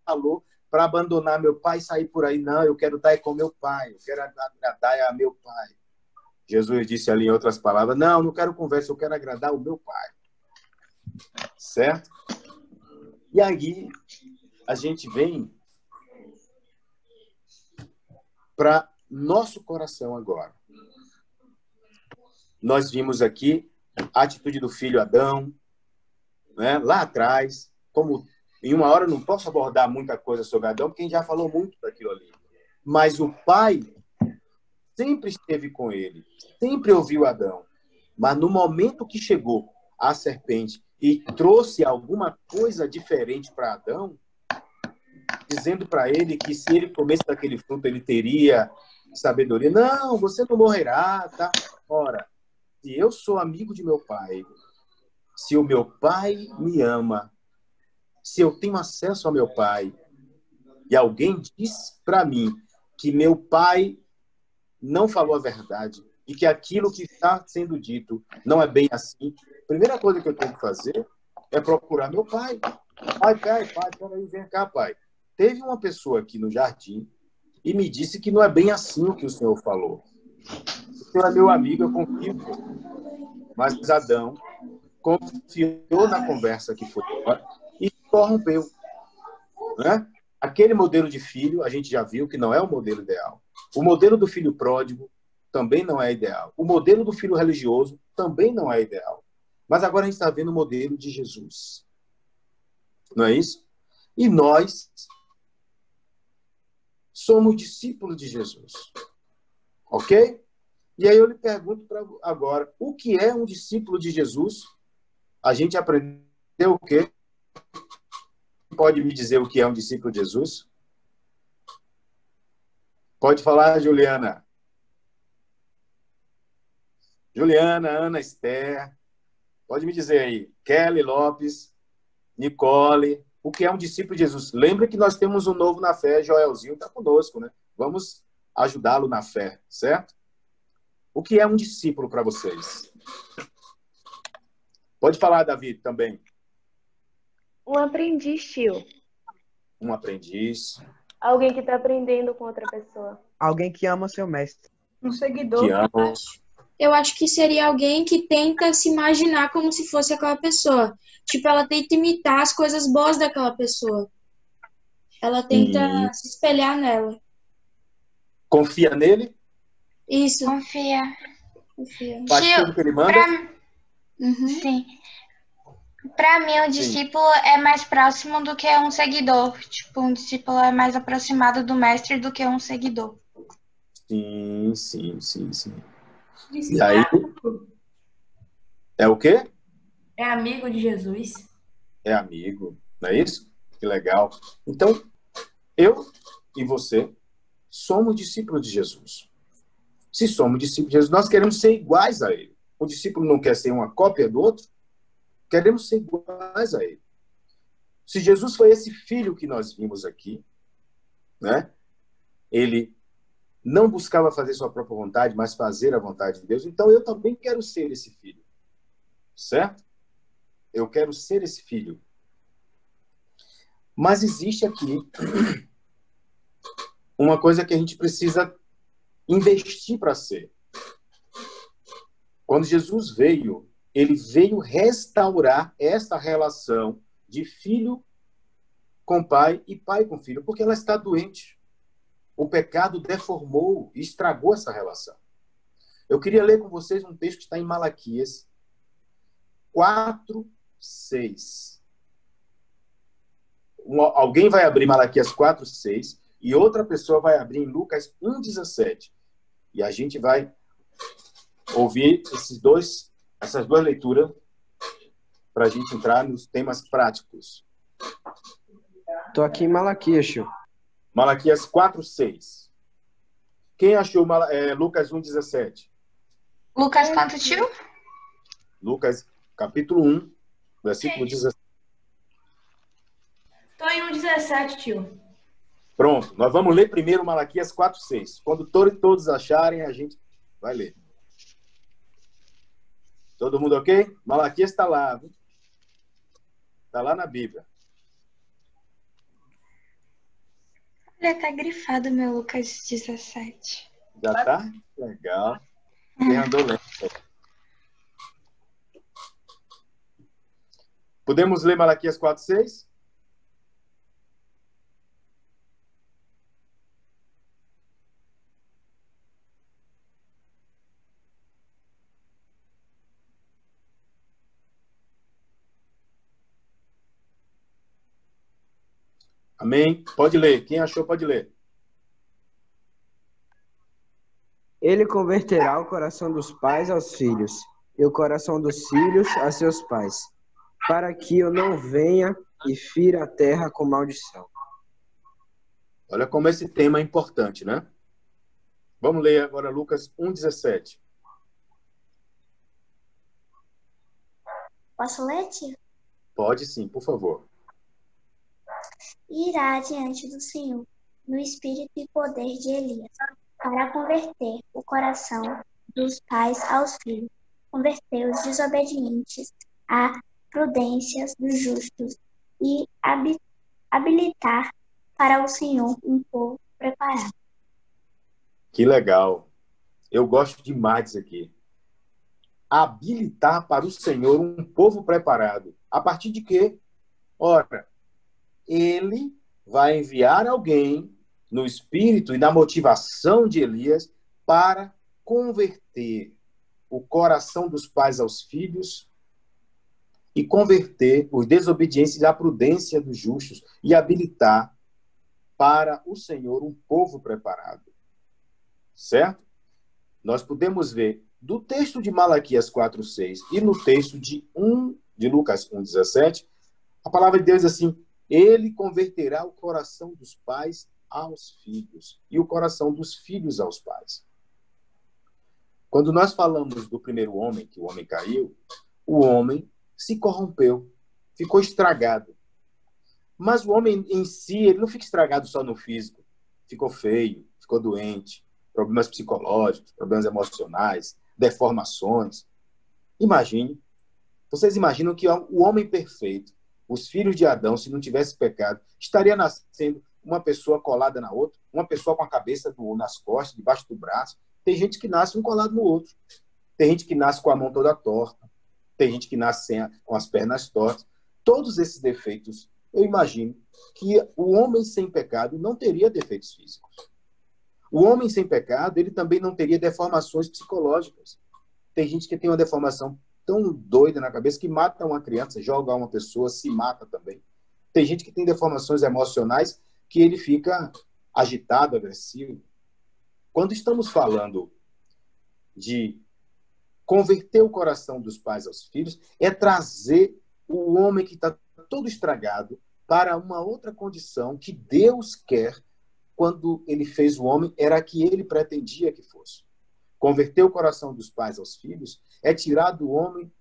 valor, para abandonar meu pai e sair por aí. Não, eu quero estar com meu pai. Eu quero agradar a meu pai. Jesus disse ali em outras palavras, não quero conversa, eu quero agradar o meu pai. Certo? E aí, a gente vem para nosso coração agora. Nós vimos aqui a atitude do filho Adão, né? Lá atrás, como em uma hora eu não posso abordar muita coisa sobre Adão, porque a gente já falou muito daquilo ali. Mas o pai sempre esteve com ele, sempre ouviu Adão. Mas no momento que chegou a serpente e trouxe alguma coisa diferente para Adão, dizendo para ele que se ele comesse daquele fruto, ele teria sabedoria. Não, você não morrerá, tá? Ora, se eu sou amigo de meu pai, se o meu pai me ama, se eu tenho acesso ao meu pai, e alguém diz para mim que meu pai não falou a verdade e que aquilo que está sendo dito não é bem assim, a primeira coisa que eu tenho que fazer é procurar meu pai. Pai, peraí, vem cá, pai. Teve uma pessoa aqui no jardim e me disse que não é bem assim o que o senhor falou. O senhor é meu amigo, eu confio. Mas Adão confiou na conversa que foi e corrompeu. Né? Aquele modelo de filho, a gente já viu que não é o modelo ideal. O modelo do filho pródigo também não é ideal. O modelo do filho religioso também não é ideal. Mas agora a gente está vendo o modelo de Jesus. Não é isso? E nós somos discípulos de Jesus. Ok? E aí eu lhe pergunto agora, o que é um discípulo de Jesus? A gente aprendeu o quê? Pode me dizer o que é um discípulo de Jesus? Pode falar, Juliana. Juliana, Ana Esther. Pode me dizer aí. Kelly Lopes, Nicole. O que é um discípulo de Jesus? Lembre que nós temos um novo na fé. Joelzinho está conosco, né? Vamos ajudá-lo na fé, certo? O que é um discípulo para vocês? Pode falar, David, também. Um aprendiz, tio. Um aprendiz. Alguém que está aprendendo com outra pessoa. Alguém que ama seu mestre. Um seguidor. Que ama. Eu acho que seria alguém que tenta se imaginar como se fosse aquela pessoa. Tipo, ela tenta imitar as coisas boas daquela pessoa. Ela tenta se espelhar nela. Confia nele? Isso. Confia. Faz Tio, tudo que ele manda? Sim. Para mim, o discípulo é mais próximo do que um seguidor. Tipo, um discípulo é mais aproximado do mestre do que um seguidor. Sim. E aí? É o quê? É amigo de Jesus. É amigo, não é isso? Que legal. Então, eu e você somos discípulos de Jesus. Se somos discípulos de Jesus, nós queremos ser iguais a ele. O discípulo não quer ser uma cópia do outro? Queremos ser iguais a ele. Se Jesus foi esse filho que nós vimos aqui, né? Ele não buscava fazer sua própria vontade, mas fazer a vontade de Deus. Então, eu também quero ser esse filho. Certo? Eu quero ser esse filho. Mas existe aqui uma coisa que a gente precisa investir para ser. Quando Jesus veio, ele veio restaurar esta relação de filho com pai e pai com filho, porque ela está doente. O pecado deformou e estragou essa relação. Eu queria ler com vocês um texto que está em Malaquias 4:6. Alguém vai abrir Malaquias 4:6 e outra pessoa vai abrir em Lucas 1:17. E a gente vai ouvir essas duas leituras para a gente entrar nos temas práticos. Tô aqui em Malaquias, tio. Malaquias 4:6. Quem achou Lucas 1:17? Lucas quanto, tio? Lucas, capítulo 1, versículo 17. Tô em 1:17, tio. Pronto, nós vamos ler primeiro Malaquias 4:6. Quando todos acharem, a gente vai ler. Todo mundo ok? Malaquias está lá, viu? Está lá na Bíblia. Olha, tá grifado meu Lucas 17. Já tá? Legal. Quem andou lendo? Podemos ler Malaquias 4:6? Amém? Pode ler. Quem achou, pode ler. Ele converterá o coração dos pais aos filhos, e o coração dos filhos a seus pais, para que eu não venha e fira a terra com maldição. Olha como esse tema é importante, né? Vamos ler agora Lucas 1:17. Posso ler, tio? Pode sim, por favor. Irá diante do Senhor, no espírito e poder de Elias, para converter o coração dos pais aos filhos, converter os desobedientes à prudência dos justos e habilitar para o Senhor um povo preparado. Que legal. Eu gosto demais disso aqui. Habilitar para o Senhor um povo preparado. A partir de quê? Ora, ele vai enviar alguém no espírito e na motivação de Elias para converter o coração dos pais aos filhos e converter os desobedientes à prudência dos justos e habilitar para o Senhor um povo preparado. Certo? Nós podemos ver do texto de Malaquias 4:6 e no texto de Lucas 1:17, a palavra de Deus diz assim: ele converterá o coração dos pais aos filhos e o coração dos filhos aos pais. Quando nós falamos do primeiro homem, que o homem caiu, o homem se corrompeu, ficou estragado. Mas o homem em si, ele não fica estragado só no físico. Ficou feio, ficou doente, problemas psicológicos, problemas emocionais, deformações. Imagine, vocês imaginam que o homem perfeito, os filhos de Adão, se não tivesse pecado, estaria nascendo uma pessoa colada na outra, uma pessoa com a cabeça nas costas, debaixo do braço. Tem gente que nasce um colado no outro. Tem gente que nasce com a mão toda torta. Tem gente que nasce com as pernas tortas. Todos esses defeitos, eu imagino que o homem sem pecado não teria defeitos físicos. O homem sem pecado, ele também não teria deformações psicológicas. Tem gente que tem uma deformação tão doida na cabeça que mata uma criança, joga uma pessoa, se mata também. Tem gente que tem deformações emocionais que ele fica agitado, agressivo. Quando estamos falando de converter o coração dos pais aos filhos, é trazer o homem que está todo estragado para uma outra condição que Deus quer. Quando ele fez o homem, era a que ele pretendia que fosse. Converter o coração dos pais aos filhos é tirar do homem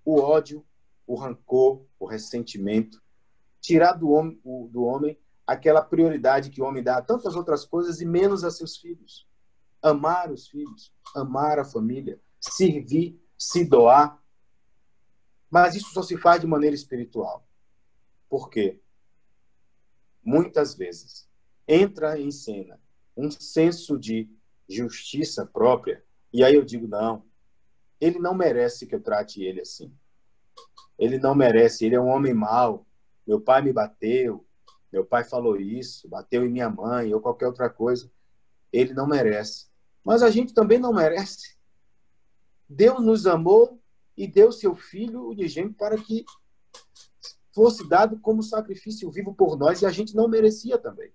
o ódio, o rancor, o ressentimento. Tirar do homem aquela prioridade que o homem dá a tantas outras coisas e menos a seus filhos. Amar os filhos, amar a família, servir, se doar. Mas isso só se faz de maneira espiritual. Por quê? Muitas vezes entra em cena um senso de justiça própria, e aí eu digo, não, ele não merece que eu trate ele assim. Ele não merece, ele é um homem mau. Meu pai me bateu, meu pai falou isso, bateu em minha mãe, ou qualquer outra coisa. Ele não merece. Mas a gente também não merece. Deus nos amou e deu seu Filho unigênito para que fosse dado como sacrifício vivo por nós, e a gente não merecia também.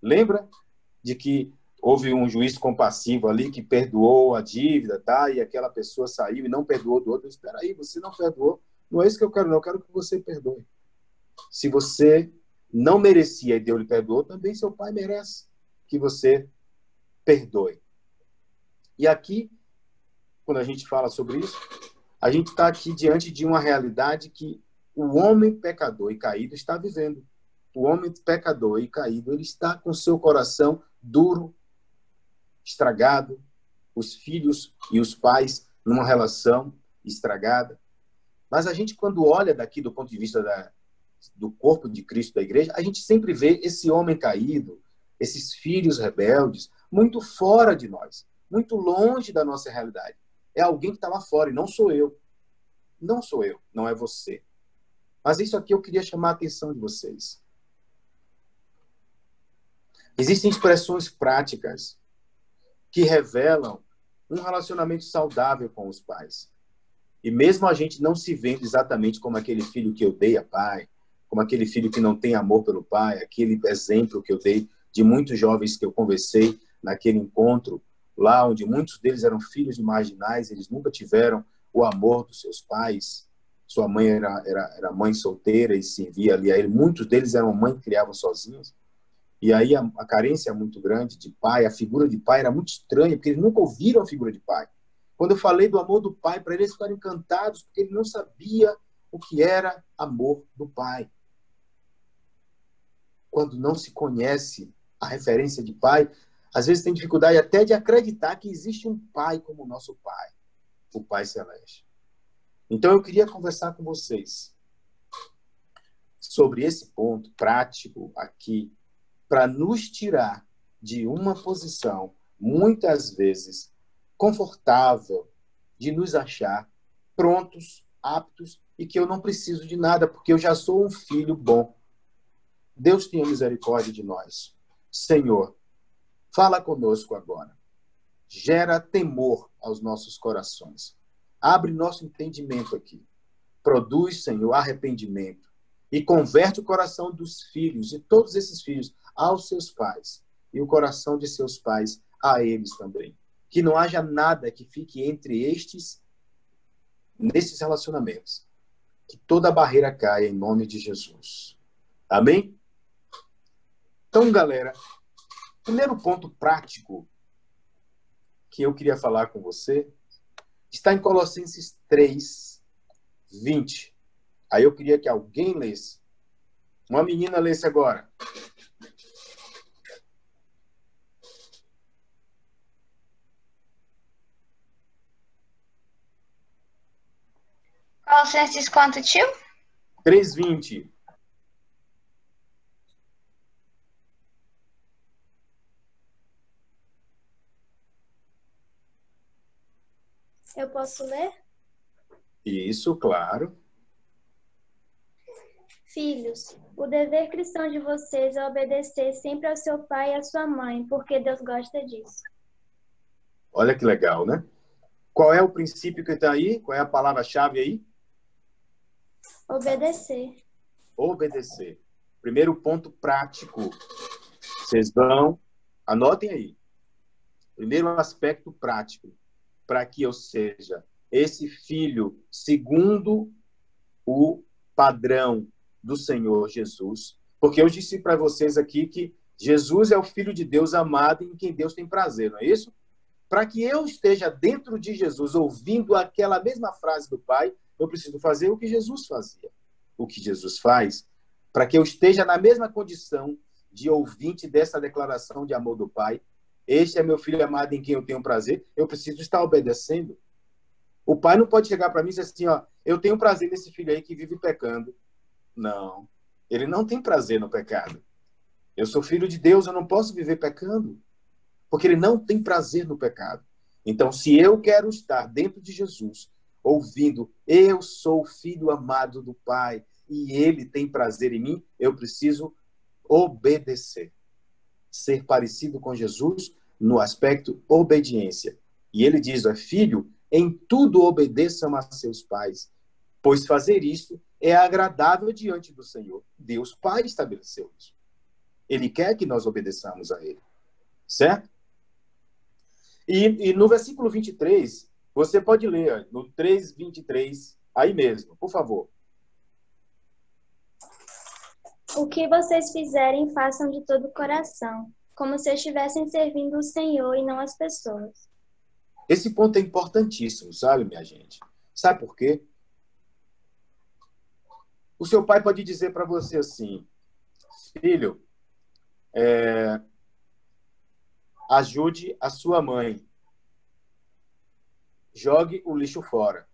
Lembra de que houve um juiz compassivo ali que perdoou a dívida, tá? E aquela pessoa saiu e não perdoou do outro. Espera aí, você não perdoou. Não é isso que eu quero, não. Eu quero que você perdoe. Se você não merecia e Deus lhe perdoou, também seu pai merece que você perdoe. E aqui, quando a gente fala sobre isso, a gente está aqui diante de uma realidade que o homem pecador e caído está vivendo. O homem pecador e caído, ele está com seu coração duro, estragado, os filhos e os pais numa relação estragada. Mas a gente, quando olha daqui do ponto de vista do corpo de Cristo, da igreja, a gente sempre vê esse homem caído, esses filhos rebeldes, muito fora de nós, muito longe da nossa realidade. É alguém que está lá fora, e não sou eu. Não sou eu, não é você. Mas isso aqui eu queria chamar a atenção de vocês. Existem expressões práticas que revelam um relacionamento saudável com os pais. E mesmo a gente não se vendo exatamente como aquele filho que odeia pai, como aquele filho que não tem amor pelo pai, aquele exemplo que eu dei de muitos jovens que eu conversei naquele encontro, lá onde muitos deles eram filhos de marginais, eles nunca tiveram o amor dos seus pais. Sua mãe era mãe solteira e servia ali a ele. Muitos deles eram mãe que criavam sozinhos. E aí a carência é muito grande de pai, a figura de pai era muito estranha, porque eles nunca ouviram a figura de pai. Quando eu falei do amor do pai, para eles ficaram encantados, porque ele não sabia o que era amor do pai. Quando não se conhece a referência de pai, às vezes tem dificuldade até de acreditar que existe um pai como o nosso pai, o Pai Celeste. Então eu queria conversar com vocês sobre esse ponto prático aqui, para nos tirar de uma posição, muitas vezes, confortável, de nos achar prontos, aptos, e que eu não preciso de nada, porque eu já sou um filho bom. Deus tenha misericórdia de nós. Senhor, fala conosco agora. gera temor aos nossos corações. Abre nosso entendimento aqui. Produz, Senhor, arrependimento. E converte o coração dos filhos, de todos esses filhos, aos seus pais. E o coração de seus pais a eles também. Que não haja nada que fique entre nesses relacionamentos. Que toda barreira caia em nome de Jesus. Amém? Então, galera, primeiro ponto prático que eu queria falar com você está em Colossenses 3, 20. Aí eu queria que alguém lesse. Uma menina lesse agora. Colossenses quanto, tio? 3:20. Eu posso ler? Isso, claro. Filhos, o dever cristão de vocês é obedecer sempre ao seu pai e à sua mãe, porque Deus gosta disso. Olha que legal, né? Qual é o princípio que está aí? Qual é a palavra-chave aí? Obedecer. Obedecer. Primeiro ponto prático. Vocês anotem aí. Primeiro aspecto prático. Para que eu seja esse filho segundo o padrão do Senhor Jesus. Porque eu disse para vocês aqui que Jesus é o Filho de Deus amado em quem Deus tem prazer, não é isso? Para que eu esteja dentro de Jesus, ouvindo aquela mesma frase do Pai, eu preciso fazer o que Jesus fazia. O que Jesus faz, para que eu esteja na mesma condição de ouvinte dessa declaração de amor do Pai. Este é meu filho amado em quem eu tenho prazer. Eu preciso estar obedecendo. O pai não pode chegar para mim e dizer assim, ó, eu tenho prazer nesse filho aí que vive pecando. Não. Ele não tem prazer no pecado. Eu sou filho de Deus, eu não posso viver pecando. Porque ele não tem prazer no pecado. Então, se eu quero estar dentro de Jesus, ouvindo, eu sou o filho amado do Pai e ele tem prazer em mim, eu preciso obedecer. Ser parecido com Jesus no aspecto obediência. E ele diz, filho, em tudo obedeçam a seus pais, pois fazer isso é agradável diante do Senhor. Deus Pai estabeleceu isso. Ele quer que nós obedeçamos a ele. Certo? E no versículo 23, você pode ler, no 3:23, aí mesmo, por favor. O que vocês fizerem, façam de todo o coração, como se estivessem servindo o Senhor e não as pessoas. Esse ponto é importantíssimo, sabe, minha gente? Sabe por quê? O seu pai pode dizer para você assim, filho, ajude a sua mãe. Jogue o lixo fora.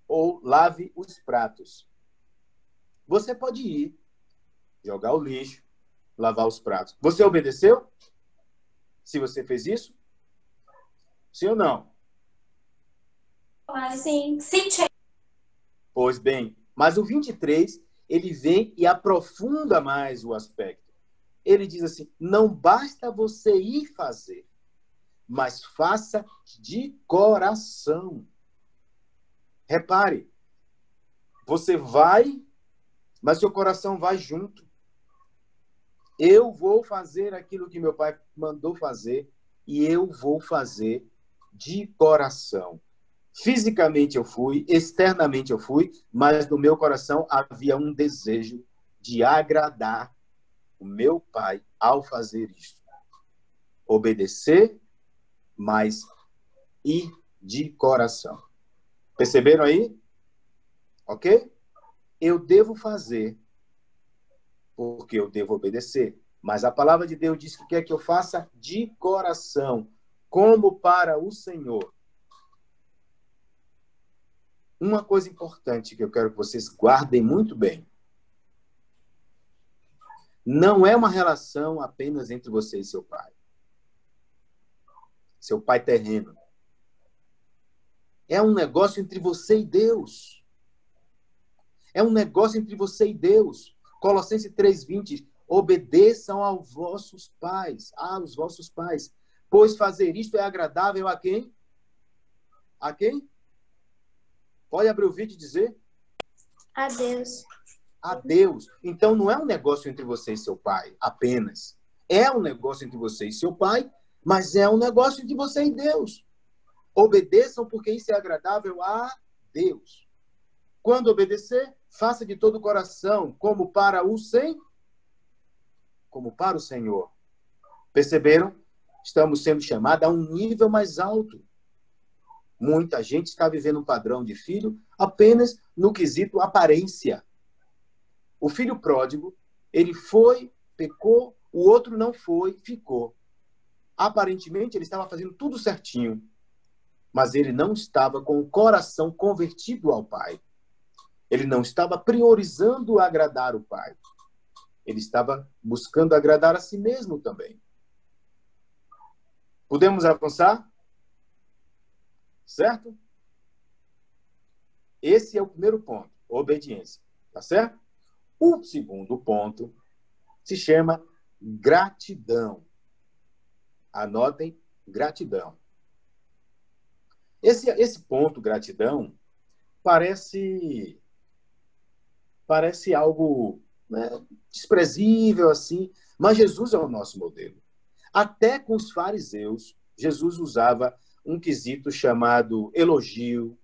Ou lave os pratos. Você pode ir, jogar o lixo, lavar os pratos. Você obedeceu? Se você fez isso? Sim ou não? Sim. Pois bem, mas o 23, ele vem e aprofunda mais o aspecto. Ele diz assim, não basta você ir fazer, mas faça de coração. Repare, você vai, mas seu coração vai junto. Eu vou fazer aquilo que meu pai mandou fazer e eu vou fazer de coração. Fisicamente eu fui, externamente eu fui, mas no meu coração havia um desejo de agradar o meu pai ao fazer isso. Obedecer, mas ir de coração. Perceberam aí? Ok? Eu devo fazer porque eu devo obedecer. Mas a palavra de Deus diz que quer que eu faça de coração, como para o Senhor. Uma coisa importante que eu quero que vocês guardem muito bem. Não é uma relação apenas entre você e seu pai. Seu pai terreno. É um negócio entre você e Deus. É um negócio entre você e Deus. Colossenses 3:20, obedeçam aos vossos pais, Pois fazer isto é agradável a quem? A quem? Pode abrir o vídeo e dizer? A Deus. A Deus. Então não é um negócio entre você e seu pai apenas. É um negócio entre você e seu pai, mas é um negócio entre você e Deus. Obedeçam porque isso é agradável a Deus. Quando obedecer, faça de todo o coração, como para o Senhor. Perceberam? Estamos sendo chamados a um nível mais alto. Muita gente está vivendo um padrão de filho apenas no quesito aparência. O filho pródigo, ele foi, pecou, o outro não foi, ficou. Aparentemente, ele estava fazendo tudo certinho, mas ele não estava com o coração convertido ao Pai. Ele não estava priorizando agradar o Pai. Ele estava buscando agradar a si mesmo também. Podemos avançar? Certo? Esse é o primeiro ponto, obediência. Tá certo? O segundo ponto se chama gratidão. Anotem, gratidão. Esse ponto, gratidão, parece algo, né, desprezível assim, mas Jesus é o nosso modelo. Até com os fariseus, Jesus usava um quesito chamado elogio.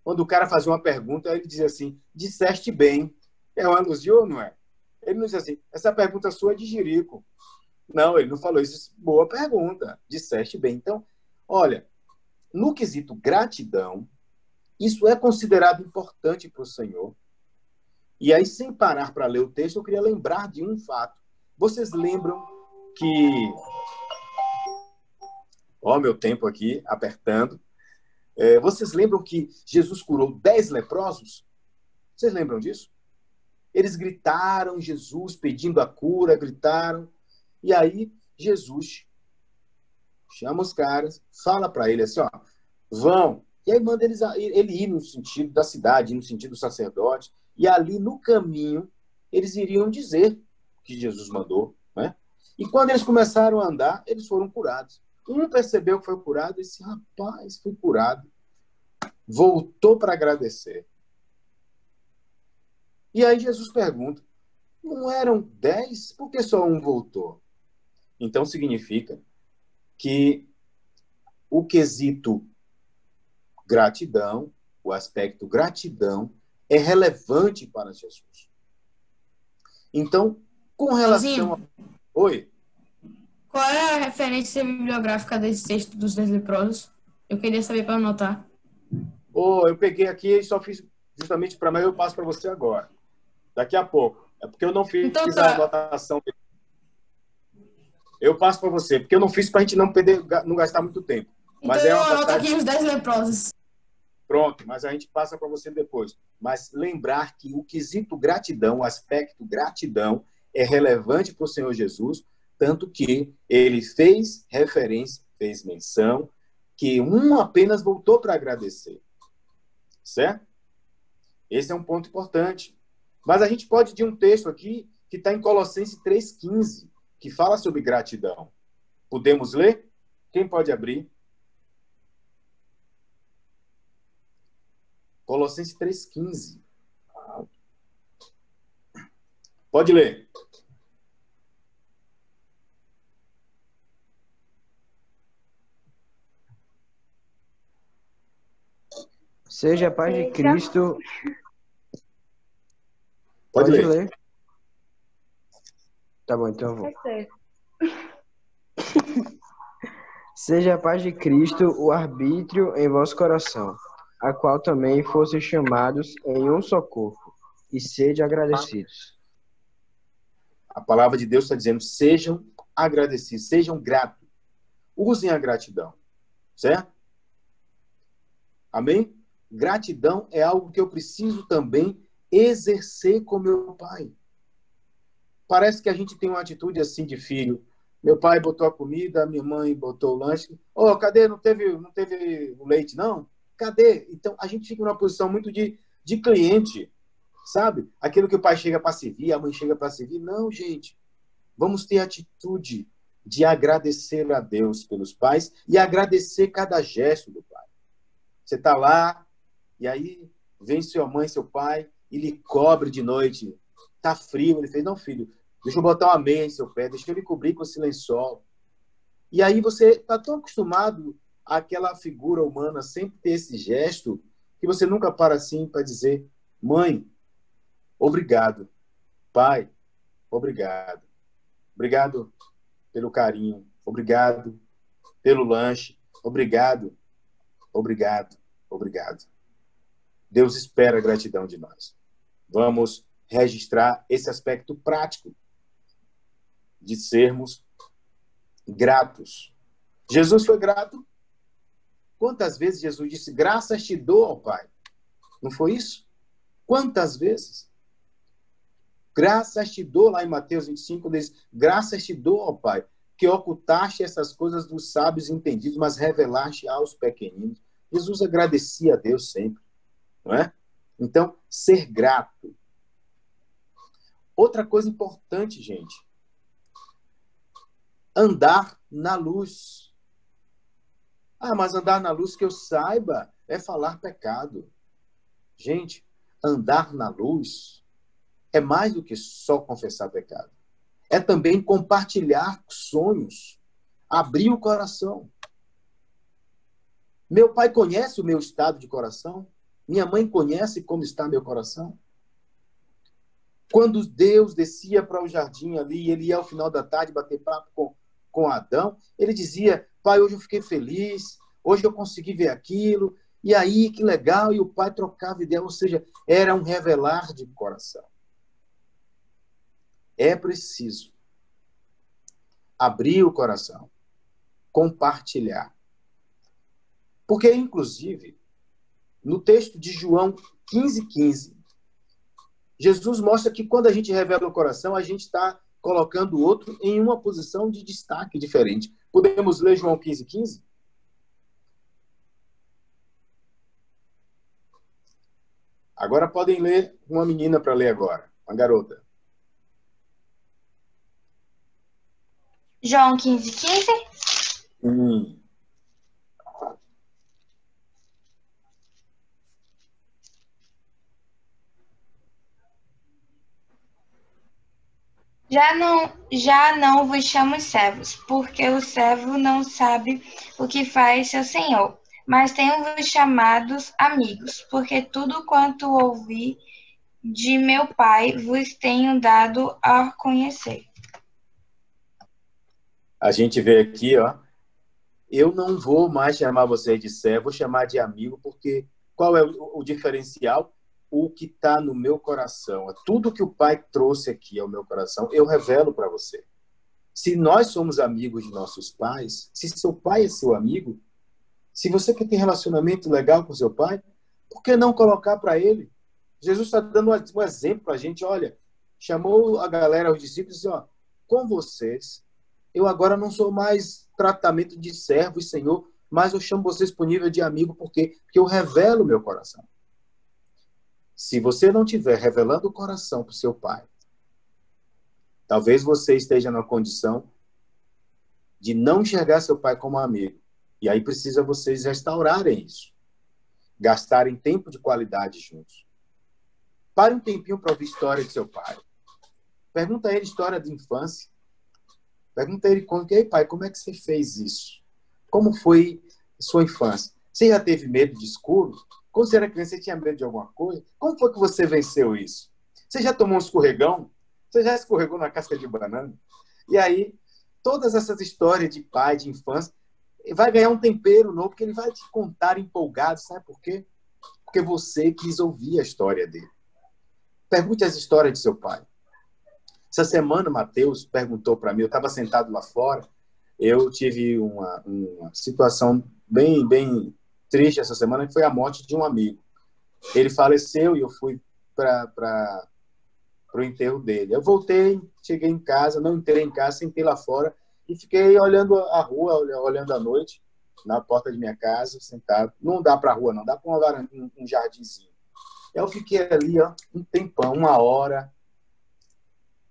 Quando o cara fazia uma pergunta, ele dizia assim, disseste bem. É um elogio ou não é? Ele não dizia assim, essa pergunta sua é de jirico. Não, ele não falou isso. Boa pergunta, disseste bem. Então, olha, no quesito gratidão, isso é considerado importante para o Senhor. E aí, sem parar para ler o texto, eu queria lembrar de um fato. Vocês lembram que... Ó, meu tempo aqui, apertando. Vocês lembram que Jesus curou 10 leprosos? Vocês lembram disso? Eles gritaram, Jesus pedindo a cura, gritaram. E aí, Jesus chama os caras, fala para ele assim, ó, vão. E aí manda ele ir no sentido da cidade, no sentido do sacerdote. E ali no caminho, eles iriam dizer o que Jesus mandou, né? E quando eles começaram a andar, eles foram curados. Um percebeu que foi curado e disse, rapaz, fui curado. Voltou para agradecer. E aí Jesus pergunta, não eram 10? Por que só um voltou? Então significa que o quesito gratidão, o aspecto gratidão, é relevante para Jesus. Então, com relação a... Oi? Qual é a referência bibliográfica desse texto dos 10 leprosos? Eu queria saber para anotar. Eu peguei aqui e só fiz justamente para mim, eu passo para você agora. Daqui a pouco. É porque eu não fiz a anotação. Eu passo para você, porque eu não fiz para a gente não gastar muito tempo. Mas então eu anoto aqui os 10 leprosos. Pronto, mas a gente passa para você depois. Mas lembrar que o quesito gratidão, o aspecto gratidão, é relevante para o Senhor Jesus, tanto que ele fez referência, fez menção, que um apenas voltou para agradecer. Certo? Esse é um ponto importante. Mas a gente pode ir um texto aqui que está em Colossenses 3,15, que fala sobre gratidão. Podemos ler? Quem pode abrir? Colossenses 3,15. Pode ler. Seja a paz de Cristo. Pode ler. Tá bom, então eu vou. Seja a paz de Cristo o arbítrio em vosso coração, a qual também fossem chamados em um só corpo, e sede agradecidos. A palavra de Deus está dizendo, sejam agradecidos, sejam gratos. Usem a gratidão. Certo? Amém? Gratidão é algo que eu preciso também exercer com meu pai. Parece que a gente tem uma atitude assim de filho. Meu pai botou a comida, minha mãe botou o lanche. Cadê? Não teve o leite, não? Cadê? Então, a gente fica numa posição muito de cliente, sabe? Aquilo que o pai chega para servir, a mãe chega para servir. Não, gente. Vamos ter atitude de agradecer a Deus pelos pais e agradecer cada gesto do pai. Você está lá, e aí vem sua mãe, seu pai, e lhe cobre de noite. Está frio. Ele fez, não, filho, deixa eu botar uma meia em seu pé, deixa eu lhe cobrir com esse lençol. E aí você está tão acostumado àquela figura humana sempre ter esse gesto, que você nunca para assim para dizer, mãe, obrigado. Pai, obrigado. Obrigado pelo carinho. Obrigado pelo lanche. Obrigado. Obrigado. Obrigado. Deus espera a gratidão de nós. Vamos registrar esse aspecto prático de sermos gratos. Jesus foi grato. Quantas vezes Jesus disse, graças te dou ao Pai? Não foi isso? Quantas vezes? Graças te dou, lá em Mateus 25, diz, graças te dou ao Pai, que ocultaste essas coisas dos sábios e entendidos, mas revelaste aos pequeninos. Jesus agradecia a Deus sempre, não é? Então, ser grato. Outra coisa importante, gente, andar na luz. Ah, mas andar na luz que eu saiba é falar pecado. Gente, andar na luz é mais do que só confessar pecado. É também compartilhar sonhos, abrir o coração. Meu pai conhece o meu estado de coração? Minha mãe conhece como está meu coração? Quando Deus descia para o jardim ali, ele ia ao final da tarde bater papo com Adão, ele dizia, pai, hoje eu fiquei feliz, hoje eu consegui ver aquilo, e aí, que legal, e o pai trocava ideia, ou seja, era um revelar de coração. É preciso abrir o coração, compartilhar. Porque, inclusive, no texto de João 15:15, Jesus mostra que quando a gente revela o coração, a gente está colocando o outro em uma posição de destaque diferente. Podemos ler João 15:15? Agora podem ler uma menina para ler agora, uma garota. João 15:15? Já não vos chamo servos, porque o servo não sabe o que faz seu senhor. Mas tenho-vos chamados amigos, porque tudo quanto ouvi de meu Pai vos tenho dado a conhecer. A gente vê aqui, ó. Eu não vou mais chamar vocês de servo, vou chamar de amigo, porque qual é o diferencial? O que está no meu coração. Tudo que o Pai trouxe aqui ao meu coração, eu revelo para você. Se nós somos amigos de nossos pais, se seu pai é seu amigo, se você quer ter relacionamento legal com seu pai, por que não colocar para ele? Jesus está dando um exemplo para a gente. Olha, chamou a galera, os discípulos, e disse, ó, com vocês, eu agora não sou mais tratamento de servo e senhor, mas eu chamo vocês por nível de amigo, porque eu revelo o meu coração. Se você não estiver revelando o coração para o seu pai, talvez você esteja na condição de não enxergar seu pai como amigo. E aí precisa vocês restaurarem isso. Gastarem tempo de qualidade juntos. Pare um tempinho para ouvir a história de seu pai. Pergunta a ele história de infância. Pergunta a ele, ei pai, como é que você fez isso? Como foi sua infância? Você já teve medo de escuro? Quando você era criança, você tinha medo de alguma coisa? Como foi que você venceu isso? Você já tomou um escorregão? Você já escorregou na casca de banana? E aí, todas essas histórias de pai, de infância, vai ganhar um tempero novo, porque ele vai te contar empolgado. Sabe por quê? Porque você quis ouvir a história dele. Pergunte as histórias de seu pai. Essa semana, Mateus perguntou para mim, eu estava sentado lá fora, eu tive uma situação bem triste essa semana, que foi a morte de um amigo. Ele faleceu e eu fui para o enterro dele. Eu voltei, cheguei em casa, não entrei em casa, sentei lá fora e fiquei olhando a rua, olhando a noite, na porta de minha casa, sentado. Não dá para a rua, não, dá para uma varandinha, um jardinzinho. Eu fiquei ali, ó, um tempão, 1 hora,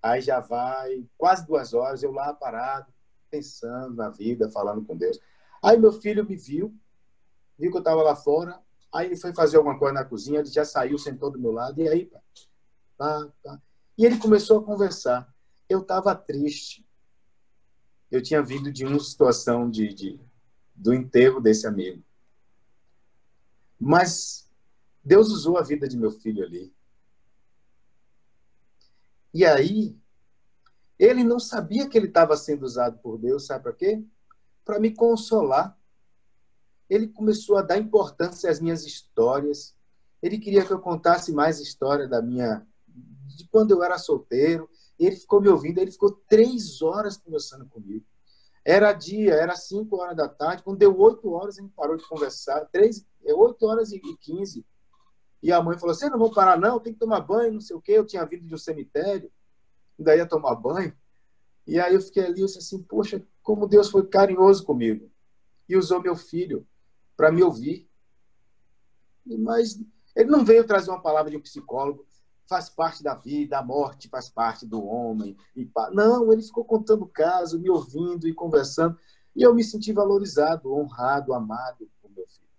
aí já vai quase 2 horas, eu lá parado, pensando na vida, falando com Deus. Aí meu filho me viu que eu estava lá fora, aí ele foi fazer alguma coisa na cozinha, ele já saiu, sentou do meu lado, e aí, pai? Pá. E ele começou a conversar. Eu estava triste. Eu tinha vindo de uma situação do enterro desse amigo. Mas Deus usou a vida de meu filho ali. E aí, ele não sabia que ele estava sendo usado por Deus, sabe para quê? Para me consolar. Ele começou a dar importância às minhas histórias. Ele queria que eu contasse mais história de quando eu era solteiro. Ele ficou me ouvindo, ele ficou 3 horas conversando comigo. Era 5 horas da tarde, quando deu 8 horas, a gente parou de conversar, 8 horas e 15. E a mãe falou, vocês não vão parar não, tem que tomar banho, não sei o quê. Eu tinha vindo de um cemitério, ainda ia tomar banho. E aí eu fiquei ali, eu disse assim, poxa, como Deus foi carinhoso comigo. E usou meu filho para me ouvir. Mas ele não veio trazer uma palavra de um psicólogo, faz parte da vida, a morte faz parte do homem. Não, ele ficou contando o caso, me ouvindo e conversando. E eu me senti valorizado, honrado, amado por meu filho.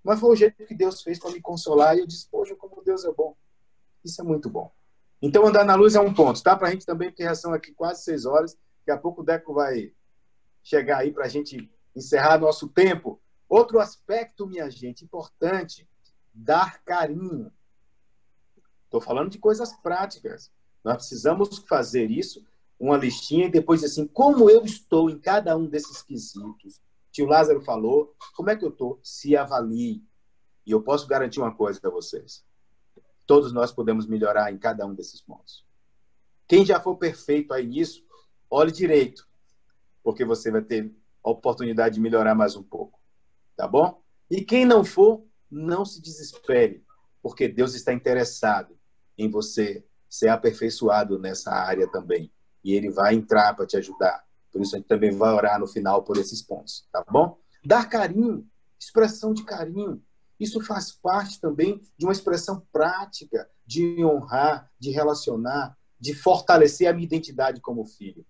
Mas foi o jeito que Deus fez para me consolar. E eu disse, poxa, como Deus é bom. Isso é muito bom. Então, andar na luz é um ponto, tá? Para a gente também, porque já são aqui quase 6 horas. Daqui a pouco o Deco vai chegar aí para a gente encerrar nosso tempo. Outro aspecto, minha gente, importante, dar carinho. Estou falando de coisas práticas. Nós precisamos fazer isso, uma listinha, e depois assim, como eu estou em cada um desses quesitos. Tio Lázaro falou, como é que eu estou? Se avalie. E eu posso garantir uma coisa para vocês. Todos nós podemos melhorar em cada um desses pontos. Quem já for perfeito aí nisso, olhe direito, porque você vai ter a oportunidade de melhorar mais um pouco. Tá bom? E quem não for, não se desespere, porque Deus está interessado em você ser aperfeiçoado nessa área também. E Ele vai entrar para te ajudar. Por isso, a gente também vai orar no final por esses pontos. Tá bom? Dar carinho, expressão de carinho. Isso faz parte também de uma expressão prática de honrar, de relacionar, de fortalecer a minha identidade como filho.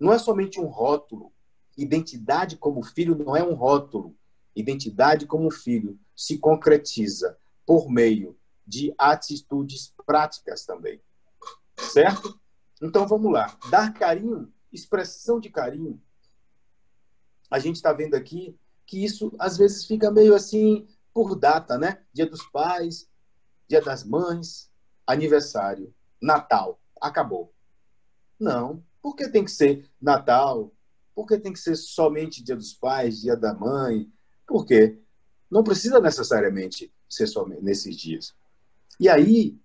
Não é somente um rótulo. Identidade como filho não é um rótulo. Identidade como filho se concretiza por meio de atitudes práticas também. Certo? Então, vamos lá. Dar carinho, expressão de carinho. A gente está vendo aqui que isso, às vezes, fica meio assim por data, né? Dia dos Pais, Dia das Mães, aniversário, Natal. Acabou. Não. Por que tem que ser Natal? Por que tem que ser somente Dia dos Pais, Dia da Mãe? Por quê? Não precisa necessariamente ser somente nesses dias. E aí,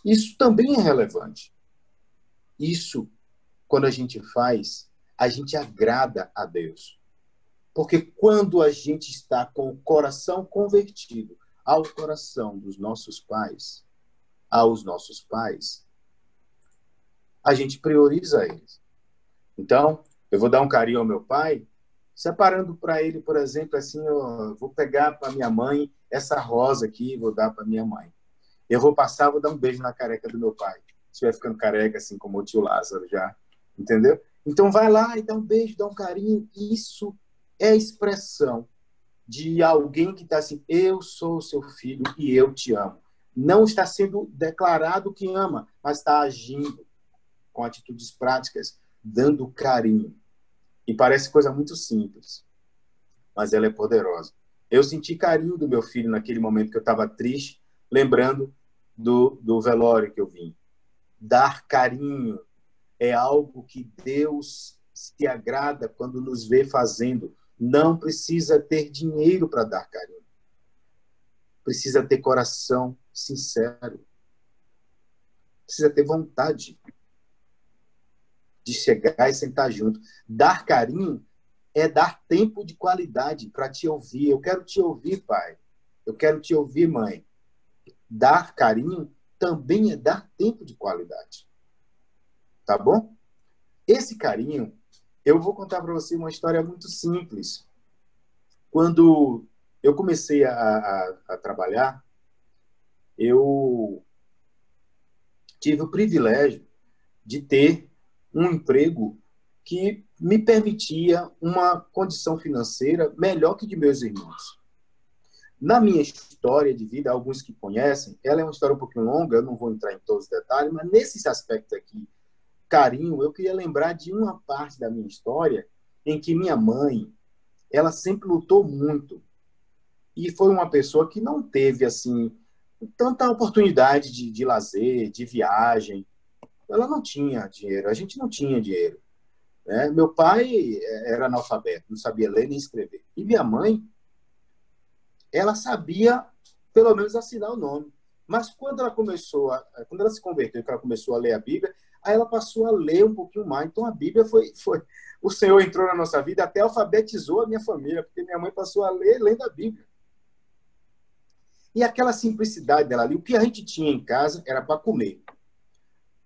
isso também é relevante. Isso, quando a gente faz, a gente agrada a Deus. Porque quando a gente está com o coração convertido ao coração dos nossos pais, aos nossos pais, a gente prioriza eles. Então, eu vou dar um carinho ao meu pai, separando para ele, por exemplo, assim, eu vou pegar para minha mãe essa rosa aqui e vou dar para minha mãe. Eu vou passar, vou dar um beijo na careca do meu pai. Se estiver ficando careca, assim como o tio Lázaro já. Entendeu? Então, vai lá e dá um beijo, dá um carinho. Isso é expressão de alguém que está assim, eu sou seu filho e eu te amo. Não está sendo declarado que ama, mas está agindo com atitudes práticas, dando carinho. E parece coisa muito simples, mas ela é poderosa. Eu senti carinho do meu filho naquele momento que eu estava triste, lembrando do velório que eu vim. Dar carinho é algo que Deus se agrada quando nos vê fazendo. Não precisa ter dinheiro para dar carinho. Precisa ter coração sincero. Precisa ter vontade de chegar e sentar junto. Dar carinho é dar tempo de qualidade para te ouvir. Eu quero te ouvir, pai. Eu quero te ouvir, mãe. Dar carinho também é dar tempo de qualidade. Tá bom? Esse carinho, eu vou contar para você uma história muito simples. Quando eu comecei a trabalhar, eu tive o privilégio de ter um emprego que me permitia uma condição financeira melhor que de meus irmãos. Na minha história de vida, alguns que conhecem, ela é uma história um pouquinho longa, eu não vou entrar em todos os detalhes, mas nesse aspecto aqui, carinho, eu queria lembrar de uma parte da minha história em que minha mãe, ela sempre lutou muito e foi uma pessoa que não teve, assim, tanta oportunidade de lazer, de viagem. Ela não tinha dinheiro, a gente não tinha dinheiro, né? Meu pai era analfabeto, não sabia ler nem escrever. E minha mãe, ela sabia, pelo menos, assinar o nome. Mas quando ela se converteu, que ela começou a ler a Bíblia, aí ela passou a ler um pouquinho mais. Então a Bíblia foi o Senhor entrou na nossa vida, até alfabetizou a minha família, porque minha mãe passou a ler lendo a Bíblia. E aquela simplicidade dela ali, o que a gente tinha em casa era para comer.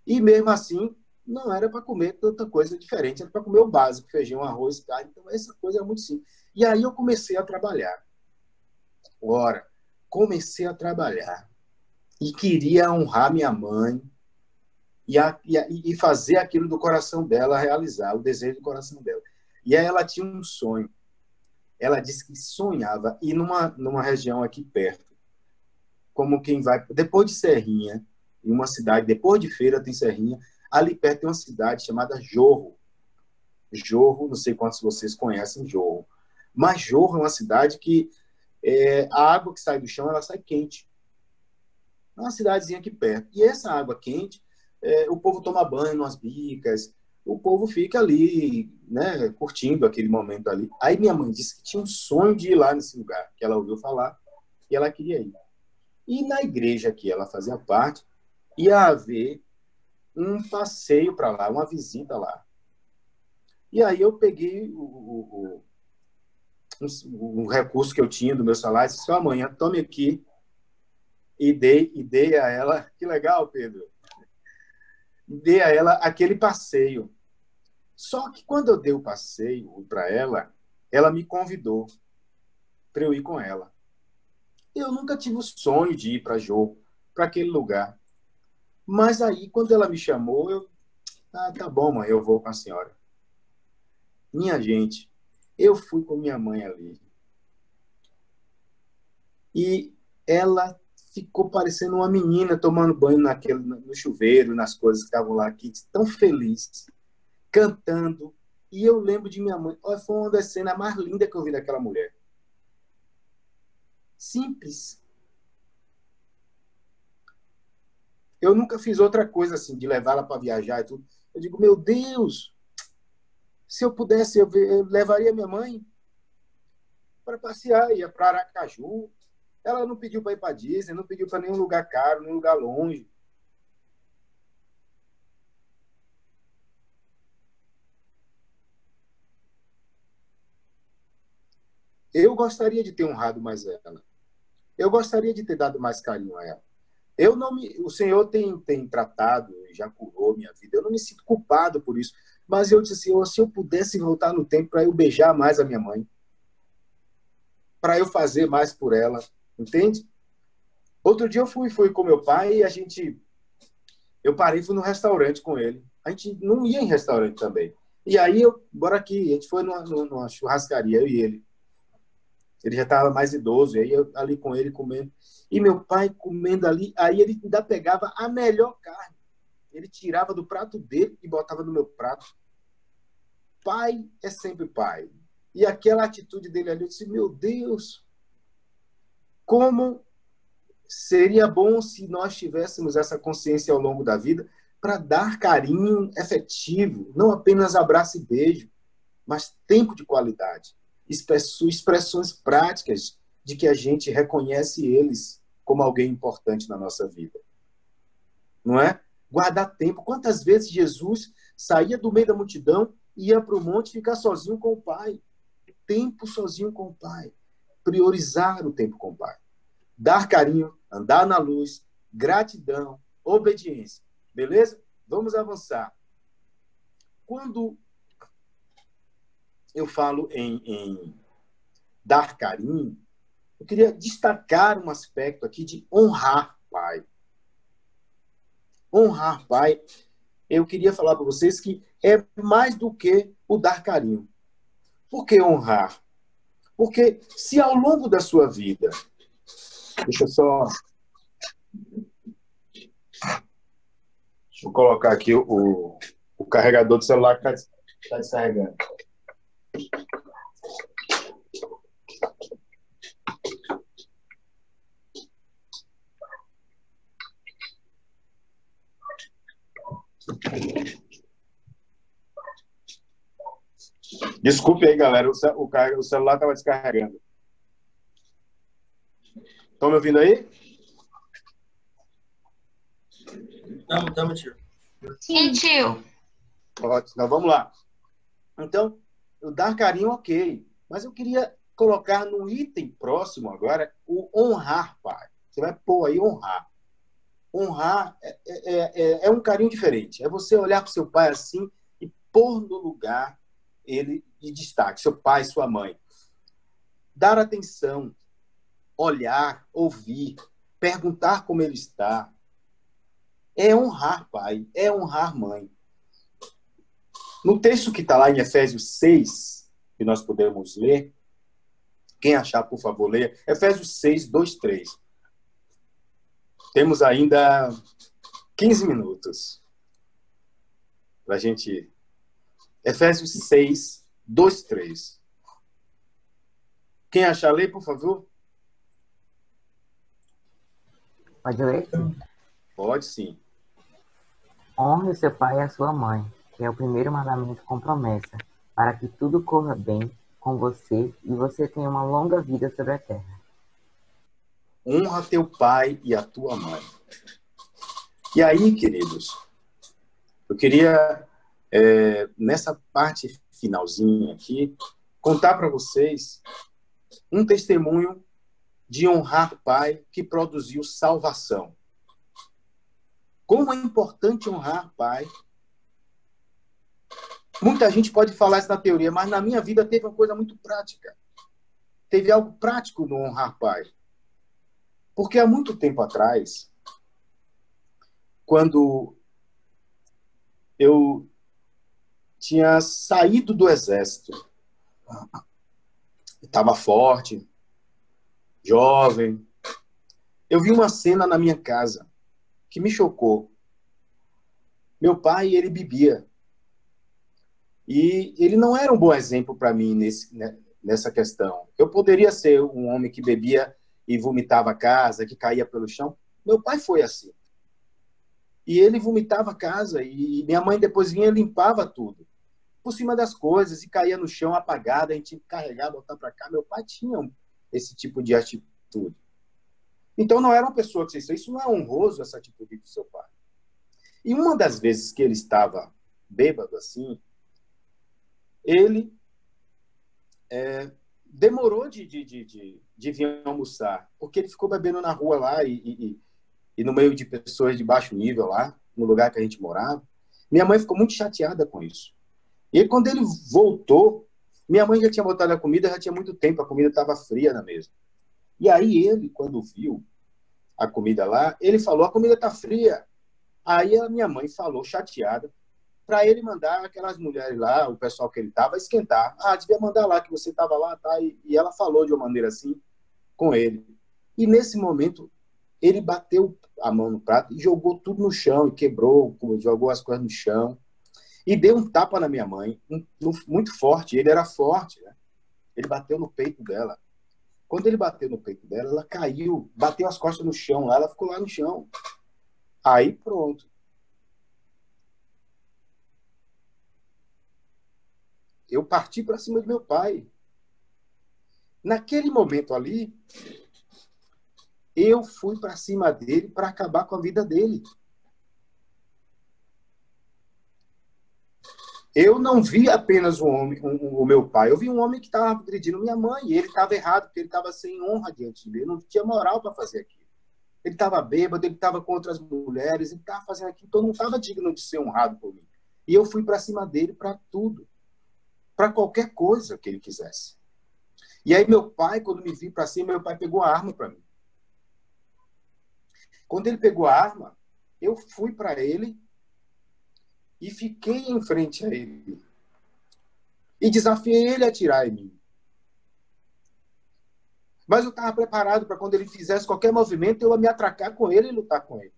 E mesmo assim, não era para comer tanta coisa diferente, era para comer o básico, feijão, arroz, carne. Então essa coisa é muito simples. E aí eu comecei a trabalhar. Ora, comecei a trabalhar e queria honrar minha mãe e fazer aquilo do coração dela realizar, o desejo do coração dela. E aí ela tinha um sonho. Ela disse que sonhava ir numa região aqui perto, como quem vai depois de Serrinha, em uma cidade, depois de Feira tem Serrinha, ali perto tem uma cidade chamada Jorro. Jorro, não sei quantos de vocês conhecem Jorro, mas Jorro é uma cidade que a água que sai do chão, ela sai quente. É uma cidadezinha aqui perto. E essa água quente, o povo toma banho nas bicas, o povo fica ali, né, curtindo aquele momento ali. Aí minha mãe disse que tinha um sonho de ir lá nesse lugar, que ela ouviu falar, e ela queria ir. E na igreja que ela fazia parte, ia haver um passeio para lá, uma visita lá. E aí eu peguei um recurso que eu tinha do meu salário, disse, amanhã, tome aqui, e dei a ela, que legal, Pedro, dei a ela aquele passeio. Só que quando eu dei o passeio para ela, ela me convidou para eu ir com ela. Eu nunca tive o sonho de ir para jogo, para aquele lugar. Mas aí, quando ela me chamou, tá bom, mãe, eu vou com a senhora. Minha gente, eu fui com minha mãe ali. E ela ficou parecendo uma menina tomando banho no chuveiro, nas coisas que estavam lá aqui, tão feliz, cantando. E eu lembro de minha mãe. Olha, foi uma das cenas mais lindas que eu vi daquela mulher. Simples. Eu nunca fiz outra coisa assim, de levar ela para viajar e tudo. Eu digo, meu Deus, se eu pudesse, eu levaria minha mãe para passear, ia para Aracaju. Ela não pediu para ir para Disney, não pediu para nenhum lugar caro, nenhum lugar longe. Eu gostaria de ter honrado mais ela. Eu gostaria de ter dado mais carinho a ela. O Senhor tem tratado, já curou minha vida. Eu não me sinto culpado por isso. Mas eu disse assim, se eu pudesse voltar no tempo para eu beijar mais a minha mãe, para eu fazer mais por ela, entende? Outro dia eu fui com meu pai e eu parei e fui no restaurante com ele. A gente não ia em restaurante também. E aí, bora aqui, a gente foi numa churrascaria, eu e ele. Ele já estava mais idoso, e aí eu ali com ele comendo. E meu pai comendo ali, aí ele ainda pegava a melhor carne. Ele tirava do prato dele e botava no meu prato. Pai é sempre pai. E aquela atitude dele ali, eu disse, meu Deus, como seria bom se nós tivéssemos essa consciência ao longo da vida para dar carinho efetivo, não apenas abraço e beijo, mas tempo de qualidade, expressões práticas de que a gente reconhece eles como alguém importante na nossa vida. Não é? Guardar tempo. Quantas vezes Jesus saía do meio da multidão e ia para o monte ficar sozinho com o Pai? Tempo sozinho com o Pai. Priorizar o tempo com o Pai. Dar carinho, andar na luz, gratidão, obediência. Beleza? Vamos avançar. Quando eu falo em dar carinho, eu queria destacar um aspecto aqui de honrar pai. Honrar pai eu queria falar para vocês que é mais do que o dar carinho. Por que honrar? Porque se ao longo da sua vida... Deixa eu colocar aqui o carregador do celular que está descarregando. Desculpe aí, galera. O celular estava descarregando. Estão me ouvindo aí? Estamos, tio. Sim, tio. Ótimo. Então, vamos lá. Então, o dar carinho, ok. Mas eu queria colocar no item próximo agora o honrar, pai. Você vai pôr aí honrar. Honrar é um carinho diferente. É você olhar para o seu pai assim e pôr no lugar ele de destaque, seu pai, sua mãe. Dar atenção, olhar, ouvir, perguntar como ele está. É honrar pai, é honrar mãe. No texto que está lá em Efésios 6, que nós podemos ler, quem achar, por favor, leia. Efésios 6, 2, 3. Temos ainda 15 minutos para a gente... Efésios 6, 2, 3. Quem achar, lê, por favor. Pode ler? Pode, sim. Honre seu pai e a sua mãe, que é o primeiro mandamento com promessa, para que tudo corra bem com você e você tenha uma longa vida sobre a terra. Honra teu pai e a tua mãe. E aí, queridos, eu queria, nessa parte finalzinha aqui, contar para vocês um testemunho de honrar pai que produziu salvação. Como é importante honrar pai. Muita gente pode falar isso na teoria, mas na minha vida teve uma coisa muito prática. Teve algo prático no honrar pai. Porque há muito tempo atrás, quando eu tinha saído do exército, estava forte, jovem, eu vi uma cena na minha casa que me chocou. Meu pai, ele bebia. E ele não era um bom exemplo para mim nessa questão. Eu poderia ser um homem que bebia e vomitava a casa, que caía pelo chão. Meu pai foi assim. E ele vomitava a casa e minha mãe depois vinha e limpava tudo. Por cima das coisas e caía no chão apagada, a gente tinha que carregar, botar para cá. Meu pai tinha esse tipo de atitude. Então não era uma pessoa que isso não é honroso, essa atitude do seu pai. E uma das vezes que ele estava bêbado assim, ele demorou de vir almoçar, porque ele ficou bebendo na rua lá e no meio de pessoas de baixo nível lá, no lugar que a gente morava. Minha mãe ficou muito chateada com isso. E aí, quando ele voltou, minha mãe já tinha botado a comida, já tinha muito tempo, a comida estava fria na mesa. E aí ele, quando viu a comida lá, ele falou, a comida está fria. Aí a minha mãe falou, chateada, para ele mandar aquelas mulheres lá, o pessoal que ele estava, esquentar. Ah, devia mandar lá, que você estava lá, tá? E ela falou de uma maneira assim com ele. E nesse momento, ele bateu a mão no prato e jogou tudo no chão, e quebrou, jogou as coisas no chão. E deu um tapa na minha mãe, muito forte. Ele era forte, né? Ele bateu no peito dela. Quando ele bateu no peito dela, ela caiu, bateu as costas no chão lá, ela ficou lá no chão. Aí pronto. Eu parti para cima do meu pai. Naquele momento ali, eu fui para cima dele para acabar com a vida dele. Eu não vi apenas o meu pai, eu vi um homem que estava agredindo minha mãe, e ele estava errado, porque ele estava sem honra diante de mim, ele não tinha moral para fazer aquilo. Ele estava bêbado, ele estava com outras mulheres, ele estava fazendo aquilo, então não estava digno de ser honrado por mim. E eu fui para cima dele para tudo, para qualquer coisa que ele quisesse. E aí meu pai, quando me viu para cima, meu pai pegou a arma para mim. Quando ele pegou a arma, eu fui para ele e fiquei em frente a ele. E desafiei ele a atirar em mim. Mas eu estava preparado para quando ele fizesse qualquer movimento, eu ia me atracar com ele e lutar com ele.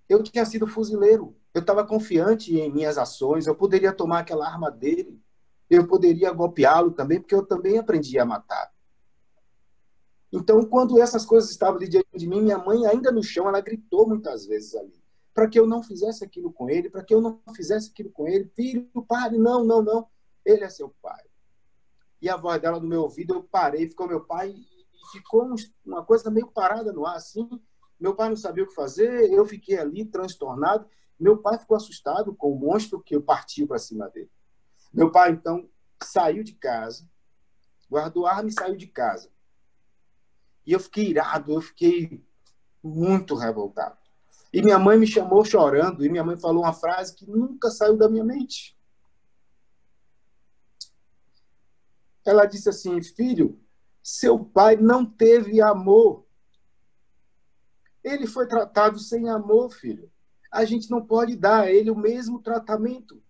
Eu tinha sido fuzileiro. Eu estava confiante em minhas ações. Eu poderia tomar aquela arma dele. Eu poderia golpeá-lo também, porque eu também aprendi a matar. Então, quando essas coisas estavam diante de mim, minha mãe, ainda no chão, ela gritou muitas vezes ali. Para que eu não fizesse aquilo com ele, para que eu não fizesse aquilo com ele. Filho, pare, não, não, não. Ele é seu pai. E a voz dela no meu ouvido, eu parei, ficou meu pai, e ficou uma coisa meio parada no ar, assim. Meu pai não sabia o que fazer, eu fiquei ali, transtornado. Meu pai ficou assustado com o monstro que eu partiu para cima dele. Meu pai, então, saiu de casa, guardou a arma e saiu de casa. E eu fiquei irado, eu fiquei muito revoltado. E minha mãe me chamou chorando, e minha mãe falou uma frase que nunca saiu da minha mente. Ela disse assim: filho, seu pai não teve amor. Ele foi tratado sem amor, filho. A gente não pode dar a ele o mesmo tratamento.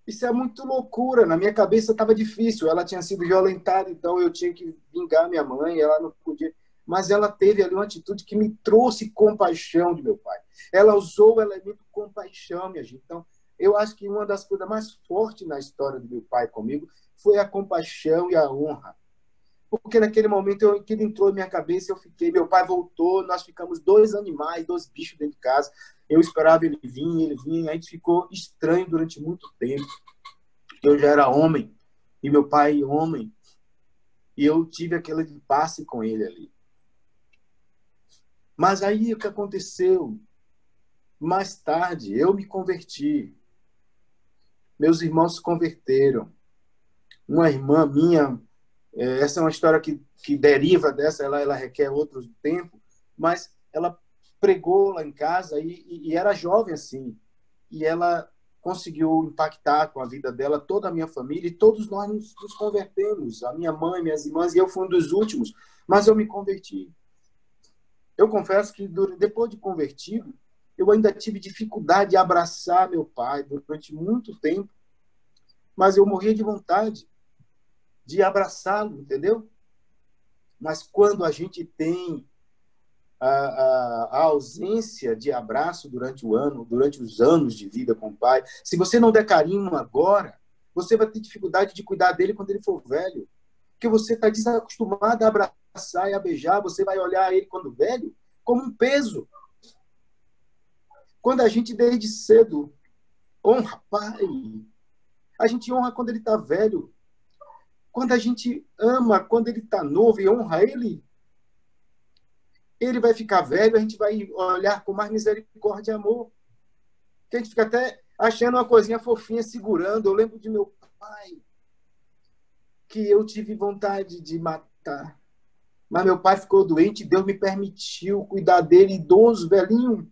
Isso é muito loucura. Na minha cabeça estava difícil. Ela tinha sido violentada, então eu tinha que vingar minha mãe. Ela não podia. Mas ela teve ali uma atitude que me trouxe compaixão de meu pai. Ela usou o elemento compaixão, minha gente. Então, eu acho que uma das coisas mais fortes na história do meu pai comigo foi a compaixão e a honra. Porque naquele momento aquilo entrou em minha cabeça, eu fiquei, meu pai voltou, nós ficamos 2 animais, 2 bichos dentro de casa. Eu esperava ele vinha, a gente ficou estranho durante muito tempo. Eu já era homem, e meu pai homem, e eu tive aquele passe com ele ali. Mas aí o que aconteceu? Mais tarde, eu me converti. Meus irmãos se converteram. Uma irmã minha, essa é uma história que deriva dessa, ela requer outro tempo, mas ela pregou lá em casa e era jovem assim. E ela conseguiu impactar com a vida dela toda a minha família e todos nós nos convertemos. A minha mãe, minhas irmãs, e eu fui um dos últimos, mas eu me converti. Eu confesso que depois de convertido, eu ainda tive dificuldade de abraçar meu pai durante muito tempo, mas eu morria de vontade de abraçá-lo, entendeu? Mas quando a gente tem a ausência de abraço durante o ano, durante os anos de vida com o pai, se você não der carinho agora, você vai ter dificuldade de cuidar dele quando ele for velho. Porque você está desacostumado a abraçar e a beijar, você vai olhar ele quando velho como um peso. Quando a gente desde cedo honra pai, a gente honra quando ele está velho. Quando a gente ama quando ele está novo e honra ele, ele vai ficar velho, a gente vai olhar com mais misericórdia e amor. Que a gente fica até achando uma coisinha fofinha, segurando. Eu lembro de meu pai, que eu tive vontade de matar. Mas meu pai ficou doente e Deus me permitiu cuidar dele, idoso, velhinho.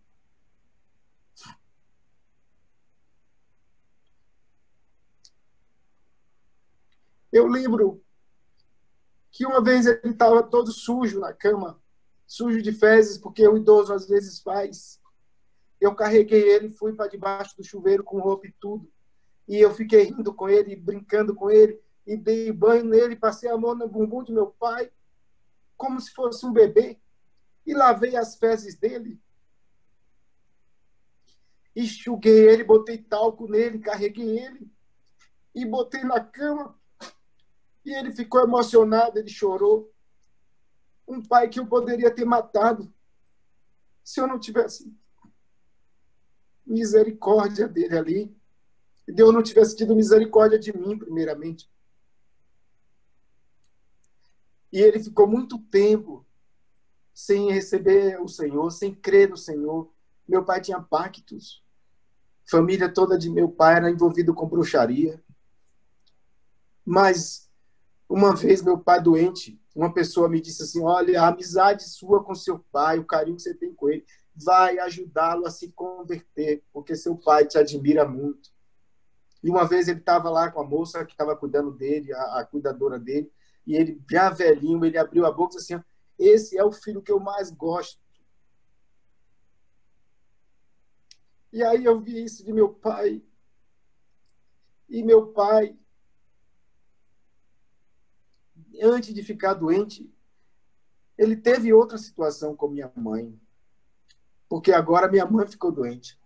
Eu lembro que uma vez ele estava todo sujo na cama, sujo de fezes, porque o idoso às vezes faz. Eu carreguei ele, fui para debaixo do chuveiro com roupa e tudo. E eu fiquei rindo com ele, brincando com ele, e dei banho nele, passei a mão no bumbum de meu pai, como se fosse um bebê, e lavei as fezes dele. Enxuguei ele, botei talco nele, carreguei ele, e botei na cama. E ele ficou emocionado, ele chorou. Um pai que eu poderia ter matado se eu não tivesse misericórdia dele ali. E Deus não tivesse tido misericórdia de mim, primeiramente. E ele ficou muito tempo sem receber o Senhor, sem crer no Senhor. Meu pai tinha pactos. A família toda de meu pai era envolvida com bruxaria. Mas, uma vez, meu pai doente, uma pessoa me disse assim: olha, a amizade sua com seu pai, o carinho que você tem com ele, vai ajudá-lo a se converter, porque seu pai te admira muito. E uma vez ele estava lá com a moça que estava cuidando dele, a cuidadora dele, e ele, já velhinho, ele abriu a boca e disse assim: esse é o filho que eu mais gosto. E aí eu vi isso de meu pai. E meu pai, antes de ficar doente, ele teve outra situação com minha mãe. Porque agora minha mãe ficou doente.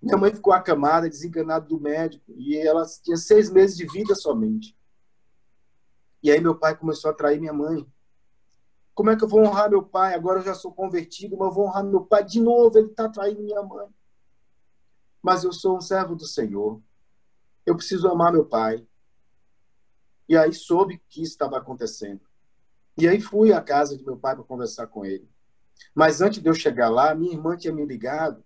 Minha mãe ficou acamada, desenganada do médico, e ela tinha 6 meses de vida somente. E aí meu pai começou a trair minha mãe. Como é que eu vou honrar meu pai? Agora eu já sou convertido, mas eu vou honrar meu pai de novo. Ele está traindo minha mãe. Mas eu sou um servo do Senhor. Eu preciso amar meu pai. E aí soube que isso estava acontecendo. E aí fui à casa de meu pai para conversar com ele. Mas antes de eu chegar lá, minha irmã tinha me ligado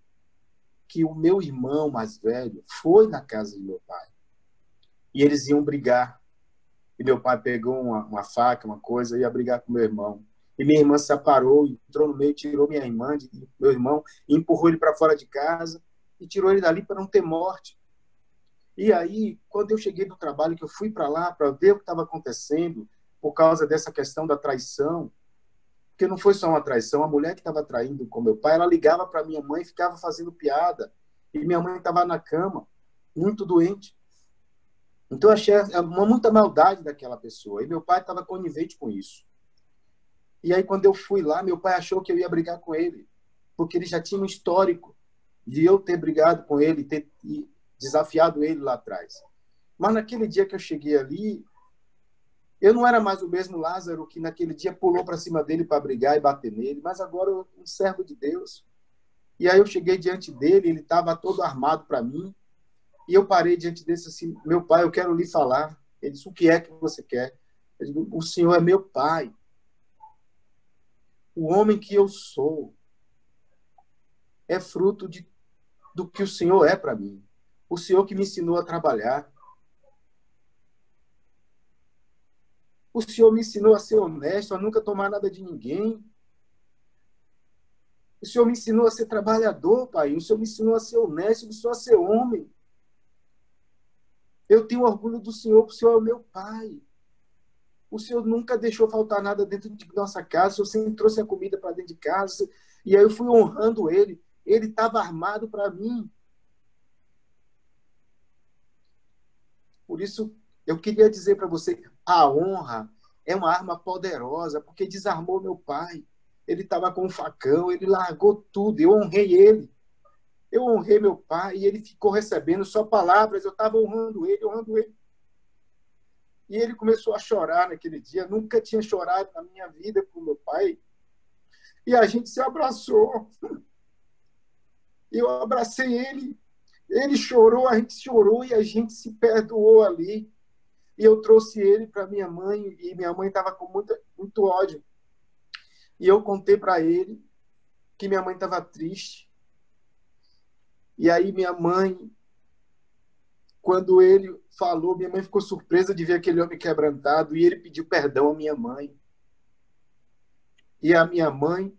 que o meu irmão mais velho foi na casa de meu pai. E eles iam brigar. E meu pai pegou uma faca, uma coisa, e ia brigar com meu irmão. E minha irmã se aparou, entrou no meio, tirou minha irmã, meu irmão, e empurrou ele para fora de casa e tirou ele dali para não ter morte. E aí, quando eu cheguei do trabalho, que eu fui para lá para ver o que estava acontecendo por causa dessa questão da traição, porque não foi só uma traição, a mulher que estava traindo com meu pai, ela ligava para minha mãe e ficava fazendo piada. E minha mãe estava na cama, muito doente. Então, eu achei muita maldade daquela pessoa. E meu pai estava conivente com isso. E aí, quando eu fui lá, meu pai achou que eu ia brigar com ele, porque ele já tinha um histórico de eu ter brigado com ele, ter desafiado ele lá atrás. Mas naquele dia que eu cheguei ali, eu não era mais o mesmo Lázaro que naquele dia pulou para cima dele para brigar e bater nele, mas agora eu um servo de Deus. E aí eu cheguei diante dele, ele estava todo armado para mim, e eu parei diante dele assim, meu pai, eu quero lhe falar. Ele disse, o que é que você quer? Eu digo, o senhor é meu pai. O homem que eu sou é fruto do que o senhor é para mim. O senhor que me ensinou a trabalhar. O senhor me ensinou a ser honesto, a nunca tomar nada de ninguém. O senhor me ensinou a ser trabalhador, pai. O senhor me ensinou a ser honesto, me ensinou a ser homem. Eu tenho orgulho do senhor, porque o senhor é o meu pai. O senhor nunca deixou faltar nada dentro de nossa casa, o senhor sempre trouxe a comida para dentro de casa. E aí eu fui honrando ele. Ele estava armado para mim. Por isso, eu queria dizer para você, a honra é uma arma poderosa, porque desarmou meu pai. Ele estava com um facão, ele largou tudo, eu honrei ele. Eu honrei meu pai e ele ficou recebendo só palavras, eu estava honrando ele, honrando ele. E ele começou a chorar naquele dia, nunca tinha chorado na minha vida com meu pai. E a gente se abraçou. Eu abracei ele chorou, a gente chorou e a gente se perdoou ali. E eu trouxe ele para minha mãe, e minha mãe estava com muito ódio. E eu contei para ele que minha mãe estava triste. E aí minha mãe, quando ele falou, minha mãe ficou surpresa de ver aquele homem quebrantado, e ele pediu perdão à minha mãe. E a minha mãe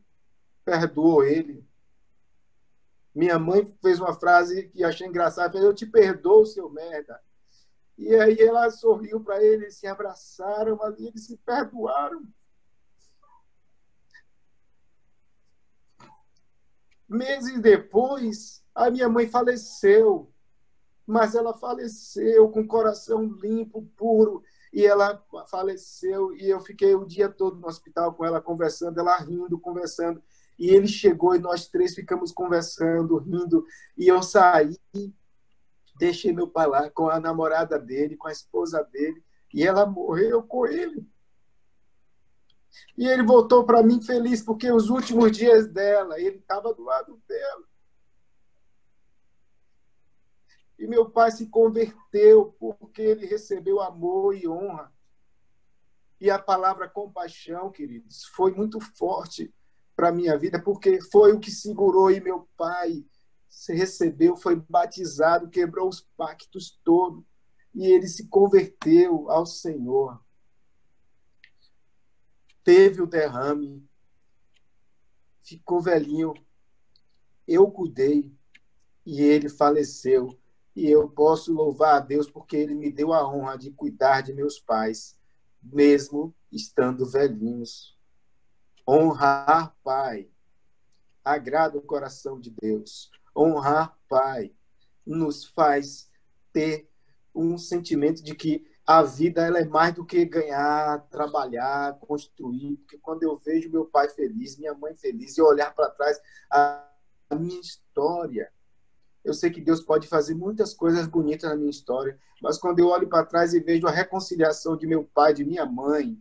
perdoou ele. Minha mãe fez uma frase que achei engraçada, eu te perdoo, seu merda. E aí ela sorriu para ele, eles se abraçaram ali, eles se perdoaram. Meses depois, a minha mãe faleceu, mas ela faleceu com o coração limpo, puro, e ela faleceu, e eu fiquei o dia todo no hospital com ela, conversando, ela rindo, conversando, e ele chegou e nós três ficamos conversando, rindo, e eu saí, deixei meu pai lá com a namorada dele, com a esposa dele, e ela morreu com ele. E ele voltou para mim feliz, porque os últimos dias dela, ele estava do lado dela. E meu pai se converteu porque ele recebeu amor e honra. E a palavra compaixão, queridos, foi muito forte para a minha vida, porque foi o que segurou. E meu pai se recebeu, foi batizado, quebrou os pactos todos. E ele se converteu ao Senhor. Teve o derrame, ficou velhinho, eu cuidei e ele faleceu. E eu posso louvar a Deus porque ele me deu a honra de cuidar de meus pais, mesmo estando velhinhos. Honrar pai agrada o coração de Deus. Honrar pai nos faz ter um sentimento de que a vida ela é mais do que ganhar, trabalhar, construir. Porque quando eu vejo meu pai feliz, minha mãe feliz, e olhar para trás a minha história, eu sei que Deus pode fazer muitas coisas bonitas na minha história, mas quando eu olho para trás e vejo a reconciliação de meu pai, de minha mãe,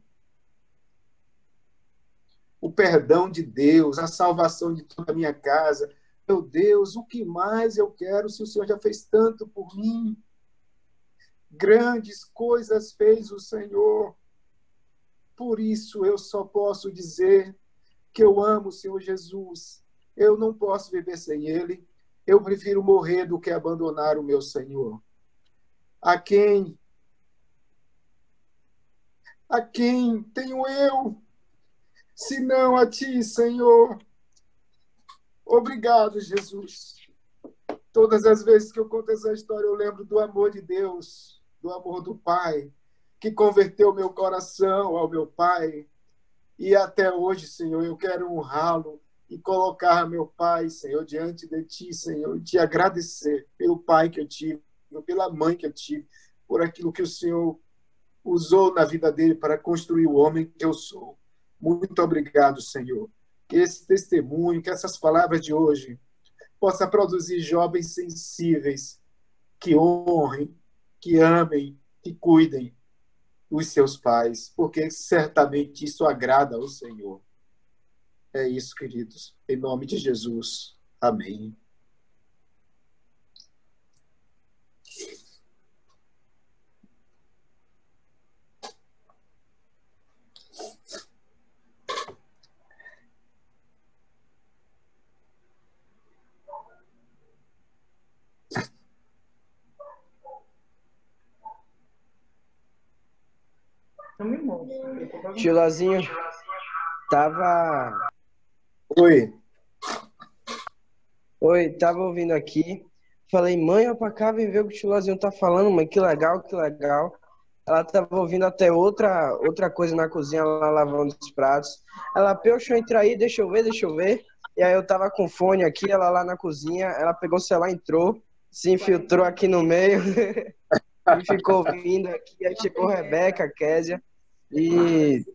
o perdão de Deus, a salvação de toda a minha casa, meu Deus, o que mais eu quero se o Senhor já fez tanto por mim? Grandes coisas fez o Senhor. Por isso eu só posso dizer que eu amo o Senhor Jesus. Eu não posso viver sem Ele. Eu prefiro morrer do que abandonar o meu Senhor. A quem tenho eu, senão a Ti, Senhor? Obrigado, Jesus. Todas as vezes que eu conto essa história, eu lembro do amor de Deus, do amor do Pai, que converteu meu coração ao meu Pai. E até hoje, Senhor, eu quero honrá-lo e colocar meu Pai, Senhor, diante de Ti, Senhor, e Te agradecer pelo Pai que eu tive, pela mãe que eu tive, por aquilo que o Senhor usou na vida dele para construir o homem que eu sou. Muito obrigado, Senhor. Que esse testemunho, que essas palavras de hoje possa produzir jovens sensíveis que honrem, que amem, que cuidem dos seus pais, porque certamente isso agrada ao Senhor. É isso, queridos. Em nome de Jesus. Amém. Tio Lazinho, tava ouvindo aqui. Falei, mãe, ó pra cá, vem ver o que o tio Lazinho tá falando, mãe, que legal, que legal. Ela tava ouvindo até outra coisa na cozinha, lá lavando os pratos. Ela, deixa eu entrar aí, deixa eu ver. E aí eu tava com fone aqui, ela lá na cozinha, ela pegou o celular, entrou, se infiltrou aqui no meio e ficou ouvindo aqui. Aí chegou Rebeca, Késia, e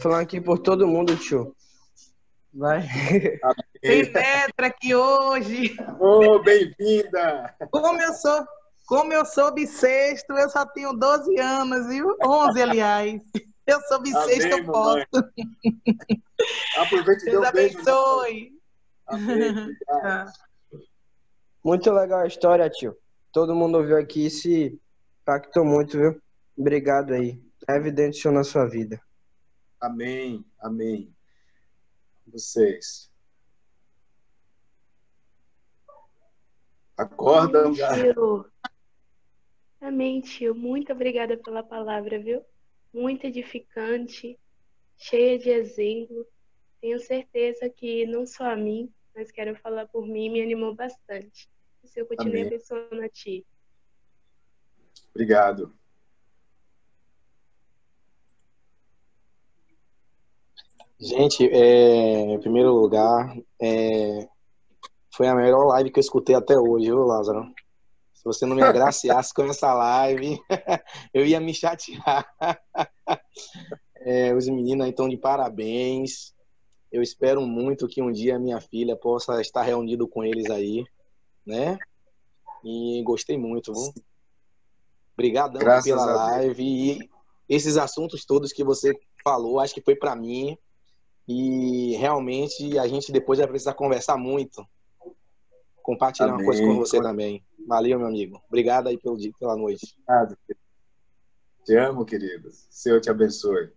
falando aqui por todo mundo, tio. Vai. Tem Netra aqui hoje. Bem-vinda! Como eu sou bissexto, eu só tenho 12 anos, viu? 11, aliás. Eu sou bissexto, eu posso. Aproveite e dê um beijo. Deus abençoe. Amém. Muito legal a história, tio. Todo mundo ouviu aqui e se impactou muito, viu? Obrigado aí. É evidente isso na sua vida. Amém. Amém. Vocês. Acordam, tio. Amém, tio. Muito obrigada pela palavra, viu? Muito edificante, cheia de exemplo. Tenho certeza que não só a mim, mas quero falar por mim, me animou bastante. Que o Senhor continue abençoando a ti. Obrigado. Gente, em primeiro lugar, foi a melhor live que eu escutei até hoje, viu, Lázaro? Se você não me agraciasse com essa live, eu ia me chatear. Os meninos estão de parabéns. Eu espero muito que um dia minha filha possa estar reunido com eles aí, né? E gostei muito, viu? Obrigadão pela live. E esses assuntos todos que você falou, acho que foi para mim. E realmente a gente depois vai precisar conversar muito. Compartilhar uma coisa com você também. Valeu, meu amigo. Obrigado aí pela noite. Obrigado. Te amo, querido. Senhor te abençoe.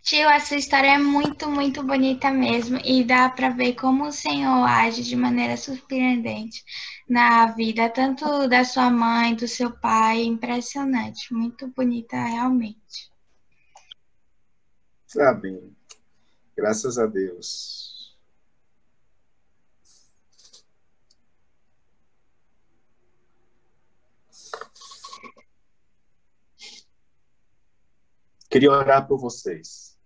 Tio, essa história é muito, muito bonita mesmo. E dá para ver como o Senhor age de maneira surpreendente na vida, tanto da sua mãe, do seu pai. Impressionante. Muito bonita, realmente. Amém. Graças a Deus. Queria orar por vocês.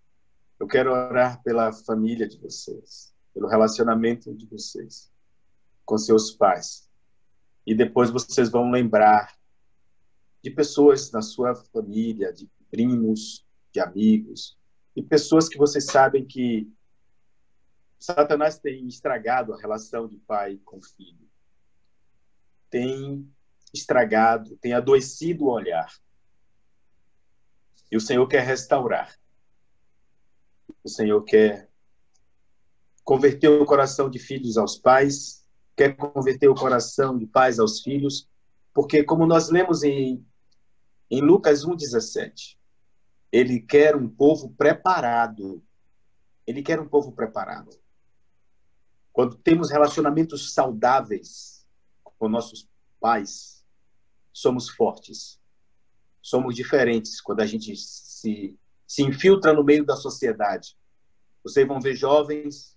Eu quero orar pela família de vocês. pelo relacionamento de vocês com seus pais. E depois vocês vão lembrar de pessoas na sua família, de primos, de amigos, e pessoas que vocês sabem que Satanás tem estragado a relação de pai com filho. Tem estragado, tem adoecido o olhar. E o Senhor quer restaurar. O Senhor quer converter o coração de filhos aos pais, quer converter o coração de pais aos filhos, porque, como nós lemos em Lucas 1,17, ele quer um povo preparado. Ele quer um povo preparado. Quando temos relacionamentos saudáveis com nossos pais, somos fortes. Somos diferentes quando a gente se infiltra no meio da sociedade. Vocês vão ver jovens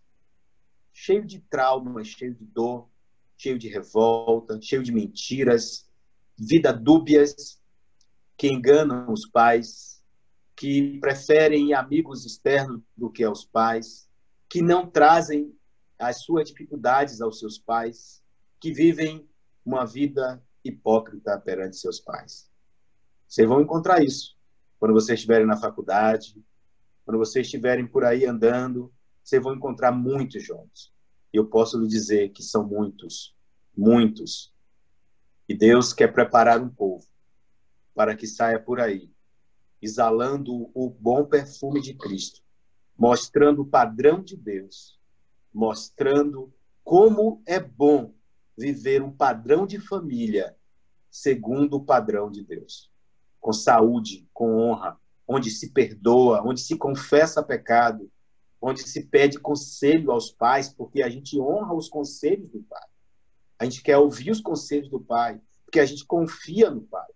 cheios de traumas, cheios de dor, cheios de revolta, cheios de mentiras, vida dúbias, que enganam os pais, que preferem amigos externos do que aos pais, que não trazem as suas dificuldades aos seus pais, que vivem uma vida hipócrita perante seus pais. Vocês vão encontrar isso quando vocês estiverem na faculdade, quando vocês estiverem por aí andando, vocês vão encontrar muitos jovens. E eu posso lhe dizer que são muitos, muitos. E Deus quer preparar um povo para que saia por aí, exalando o bom perfume de Cristo, mostrando o padrão de Deus, mostrando como é bom viver um padrão de família segundo o padrão de Deus, com saúde, com honra, onde se perdoa, onde se confessa pecado, onde se pede conselho aos pais, porque a gente honra os conselhos do pai. A gente quer ouvir os conselhos do pai, porque a gente confia no pai.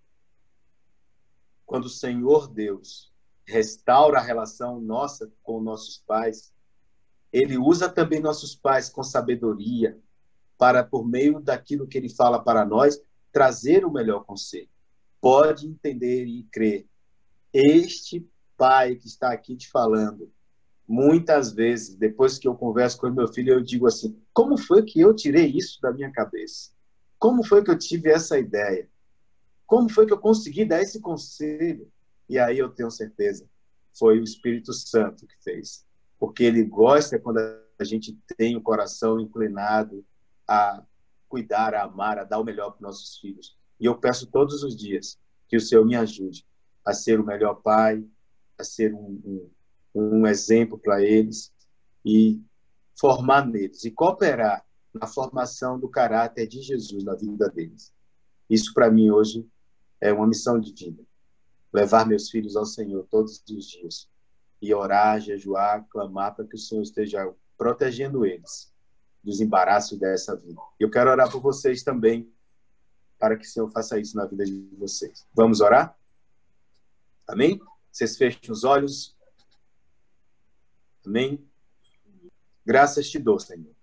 Quando o Senhor Deus restaura a relação nossa com nossos pais, ele usa também nossos pais com sabedoria para, por meio daquilo que ele fala para nós, trazer o melhor conselho. Pode entender e crer. Este pai que está aqui te falando, muitas vezes, depois que eu converso com o meu filho, eu digo assim, como foi que eu tirei isso da minha cabeça? Como foi que eu tive essa ideia? Como foi que eu consegui dar esse conselho? E aí eu tenho certeza, foi o Espírito Santo que fez. Porque ele gosta quando a gente tem o coração inclinado a cuidar, a amar, a dar o melhor para nossos filhos. E eu peço todos os dias que o Senhor me ajude a ser o melhor pai, a ser um exemplo para eles e formar neles e cooperar na formação do caráter de Jesus na vida deles. Isso, para mim, hoje, é uma missão de vida. Levar meus filhos ao Senhor todos os dias e orar, jejuar, clamar para que o Senhor esteja protegendo eles dos embaraços dessa vida. Eu quero orar por vocês também, para que o Senhor faça isso na vida de vocês. Vamos orar? Amém? Vocês fechem os olhos. Amém? Graças te dou, Senhor,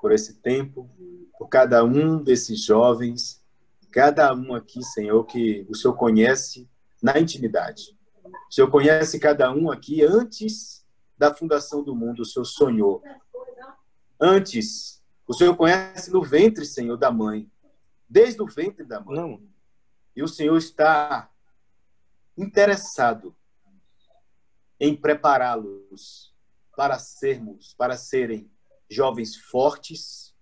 por esse tempo, por cada um desses jovens, cada um aqui, Senhor, que o Senhor conhece na intimidade. O Senhor conhece cada um aqui antes da fundação do mundo, o Senhor sonhou. Antes, o Senhor conhece no ventre, Senhor, da mãe. Desde o ventre da mãe. Não. E o Senhor está interessado em prepará-los para serem jovens fortes,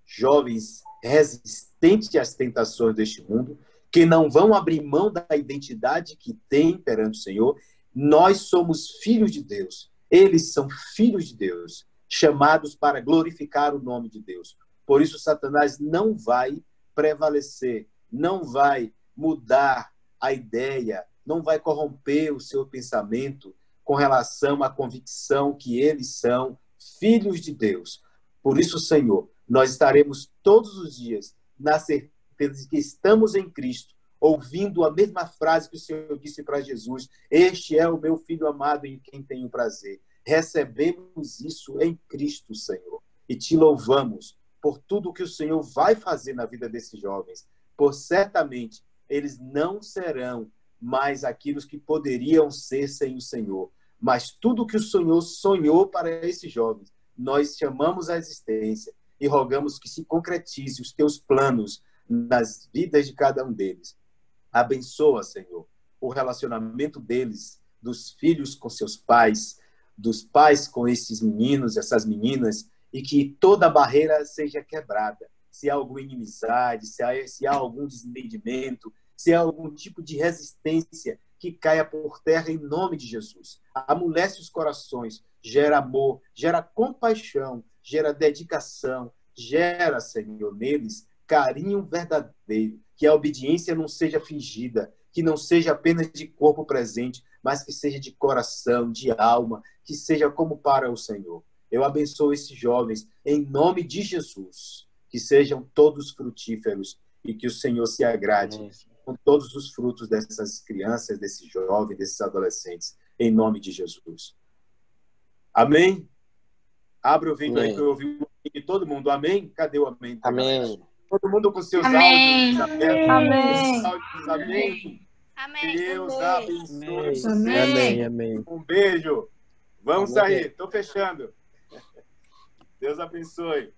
jovens resistentes às tentações deste mundo, que não vão abrir mão da identidade que têm perante o Senhor. Nós somos filhos de Deus. Eles são filhos de Deus, chamados para glorificar o nome de Deus. Por isso, Satanás não vai prevalecer, não vai mudar a ideia, não vai corromper o seu pensamento com relação à convicção que eles são filhos de Deus. Por isso, Senhor, nós estaremos todos os dias na certeza de que estamos em Cristo, ouvindo a mesma frase que o Senhor disse para Jesus: este é o meu filho amado em quem tenho prazer. Recebemos isso em Cristo, Senhor, e te louvamos por tudo que o Senhor vai fazer na vida desses jovens, por certamente eles não serão mais aqueles que poderiam ser sem o Senhor, mas tudo que o Senhor sonhou para esses jovens nós chamamos à existência e rogamos que se concretize os teus planos nas vidas de cada um deles. Abençoa, Senhor, o relacionamento deles, dos filhos com seus pais, dos pais com esses meninos, essas meninas, e que toda barreira seja quebrada. Se há alguma inimizade, se há algum desentendimento, se há algum tipo de resistência, que caia por terra em nome de Jesus. Amolece os corações, gera amor, gera compaixão, gera dedicação, gera, Senhor, neles carinho verdadeiro, que a obediência não seja fingida, que não seja apenas de corpo presente, mas que seja de coração, de alma, que seja como para o Senhor. Eu abençoo esses jovens em nome de Jesus, que sejam todos frutíferos e que o Senhor se agrade com todos os frutos dessas crianças, desses jovens, desses adolescentes, em nome de Jesus. Amém? Abre o vídeo aí que eu ouvi de todo mundo. Amém? Cadê o amém? Amém. Todo mundo com seus Amém. áudios abertos. Amém. Amém. Amém. Deus abençoe. Amém. Amém. Um beijo. Vamos Amém. sair. Estou fechando. Deus abençoe.